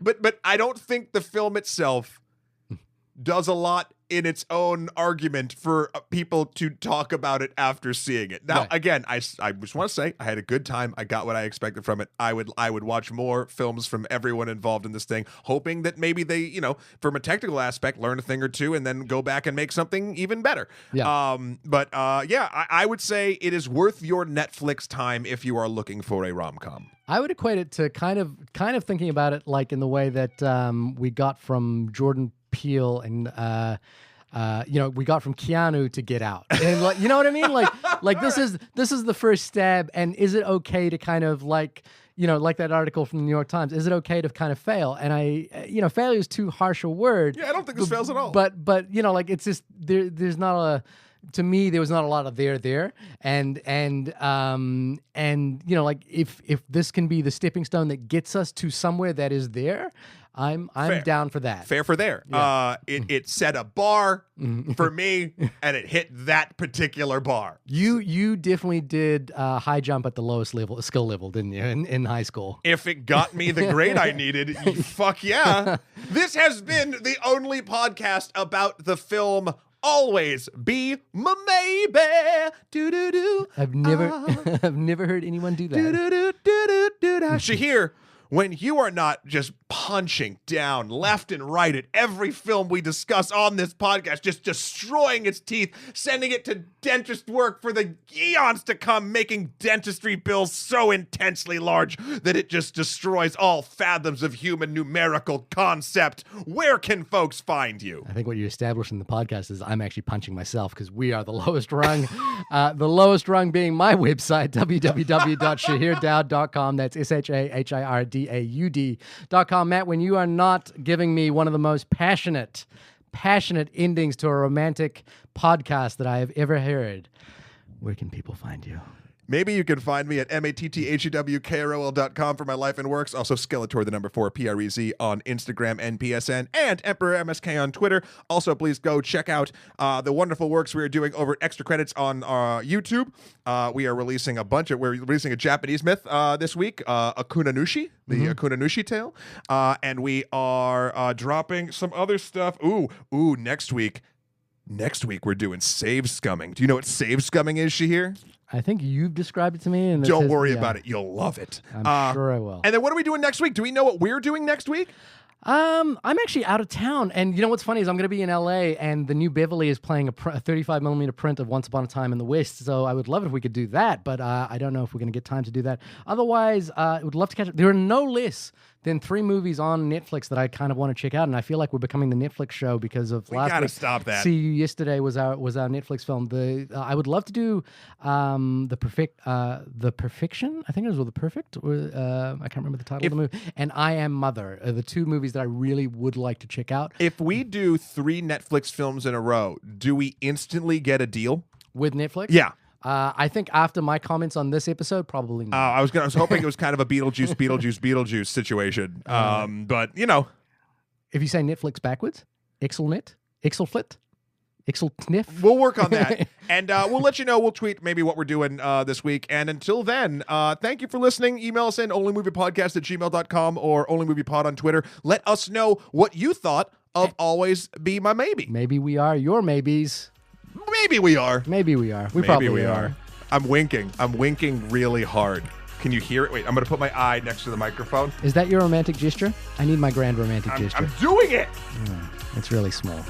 but I don't think the film itself does a lot in its own argument for people to talk about it after seeing it. Now, again, I just want to say I had a good time. I got what I expected from it. I would watch more films from everyone involved in this thing, hoping that maybe they, from a technical aspect, learn a thing or two and then go back and make something even better. Yeah. I would say it is worth your Netflix time if you are looking for a rom-com. I would equate it to kind of thinking about it like in the way that we got from Jordan Peele and we got from Keanu to Get Out, and like, you know what I mean? Like this is the first stab, and is it okay to kind of like that article from the New York Times? Is it okay to kind of fail? And failure is too harsh a word. Yeah, I don't think this fails at all. But like it's just there's not a. To me, there was not a lot of there, and like if this can be the stepping stone that gets us to somewhere that is there, I'm down for that. Fair for there. Yeah. It set a bar for me, and it hit that particular bar. You definitely did high jump at the lowest skill level, didn't you, in high school? If it got me the grade I needed, fuck yeah. This has been the only podcast about the film always be my maybe. Do-do-do. I've never heard anyone do that. Do-do-do-do-do-do. Shahir, when you are not just punching down left and right at every film we discuss on this podcast, just destroying its teeth, sending it to dentist work for the eons to come, making dentistry bills so intensely large that it just destroys all fathoms of human numerical concept, where can folks find you? I think what you established in the podcast is I'm actually punching myself because we are the lowest rung. The lowest rung being my website, www.shahirdaud.com. That's SHAHIRDAUD.com. Matt, when you are not giving me one of the most passionate endings to a romantic podcast that I have ever heard, where can people find you? Maybe you can find me at MATTHEWKROL.com for my life and works. Also, Skeletor, the number 4, PREZ on Instagram and PSN, and Emperor MSK on Twitter. Also, please go check out the wonderful works we are doing over at Extra Credits on YouTube. We are releasing we're releasing a Japanese myth this week, Akuna Nushi, the Akuna Nushi tale. And we are dropping some other stuff. Ooh, next week we're doing save scumming. Do you know what save scumming is, Shahir? I think you've described it to me. And don't worry about it. You'll love it. I'm sure I will. And then what are we doing next week? Do we know what we're doing next week? I'm actually out of town, and you know what's funny is I'm going to be in LA, and the New Beverly is playing a 35mm print of Once Upon a Time in the West. So I would love it if we could do that, but I don't know if we're going to get time to do that. Otherwise, I would love to catch up. There are no less than 3 movies on Netflix that I kind of want to check out, and I feel like we're becoming the Netflix show because of last week. We gotta stop that. See You Yesterday was our Netflix film. I would love to do the Perfection. I think it was The Perfect. I can't remember the title of the movie. And I Am Mother are the 2 movies that I really would like to check out. If we do 3 Netflix films in a row, do we instantly get a deal with Netflix? Yeah. I think after my comments on this episode, probably not. I was hoping it was kind of a Beetlejuice situation. But you know, if you say Netflix backwards, Exelnet, Exelflit, Exelkniff, we'll work on that, and we'll let you know. We'll tweet maybe what we're doing this week. And until then, thank you for listening. Email us in onlymoviepodcast@gmail.com or onlymoviepod on Twitter. Let us know what you thought of Always Be My Maybe. Maybe we are your maybes. Maybe we are. Maybe we are. We Maybe probably we are. I'm winking. I'm winking really hard. Can you hear it? Wait, I'm going to put my eye next to the microphone. Is that your romantic gesture? I need my grand romantic gesture. I'm doing it. It's really small.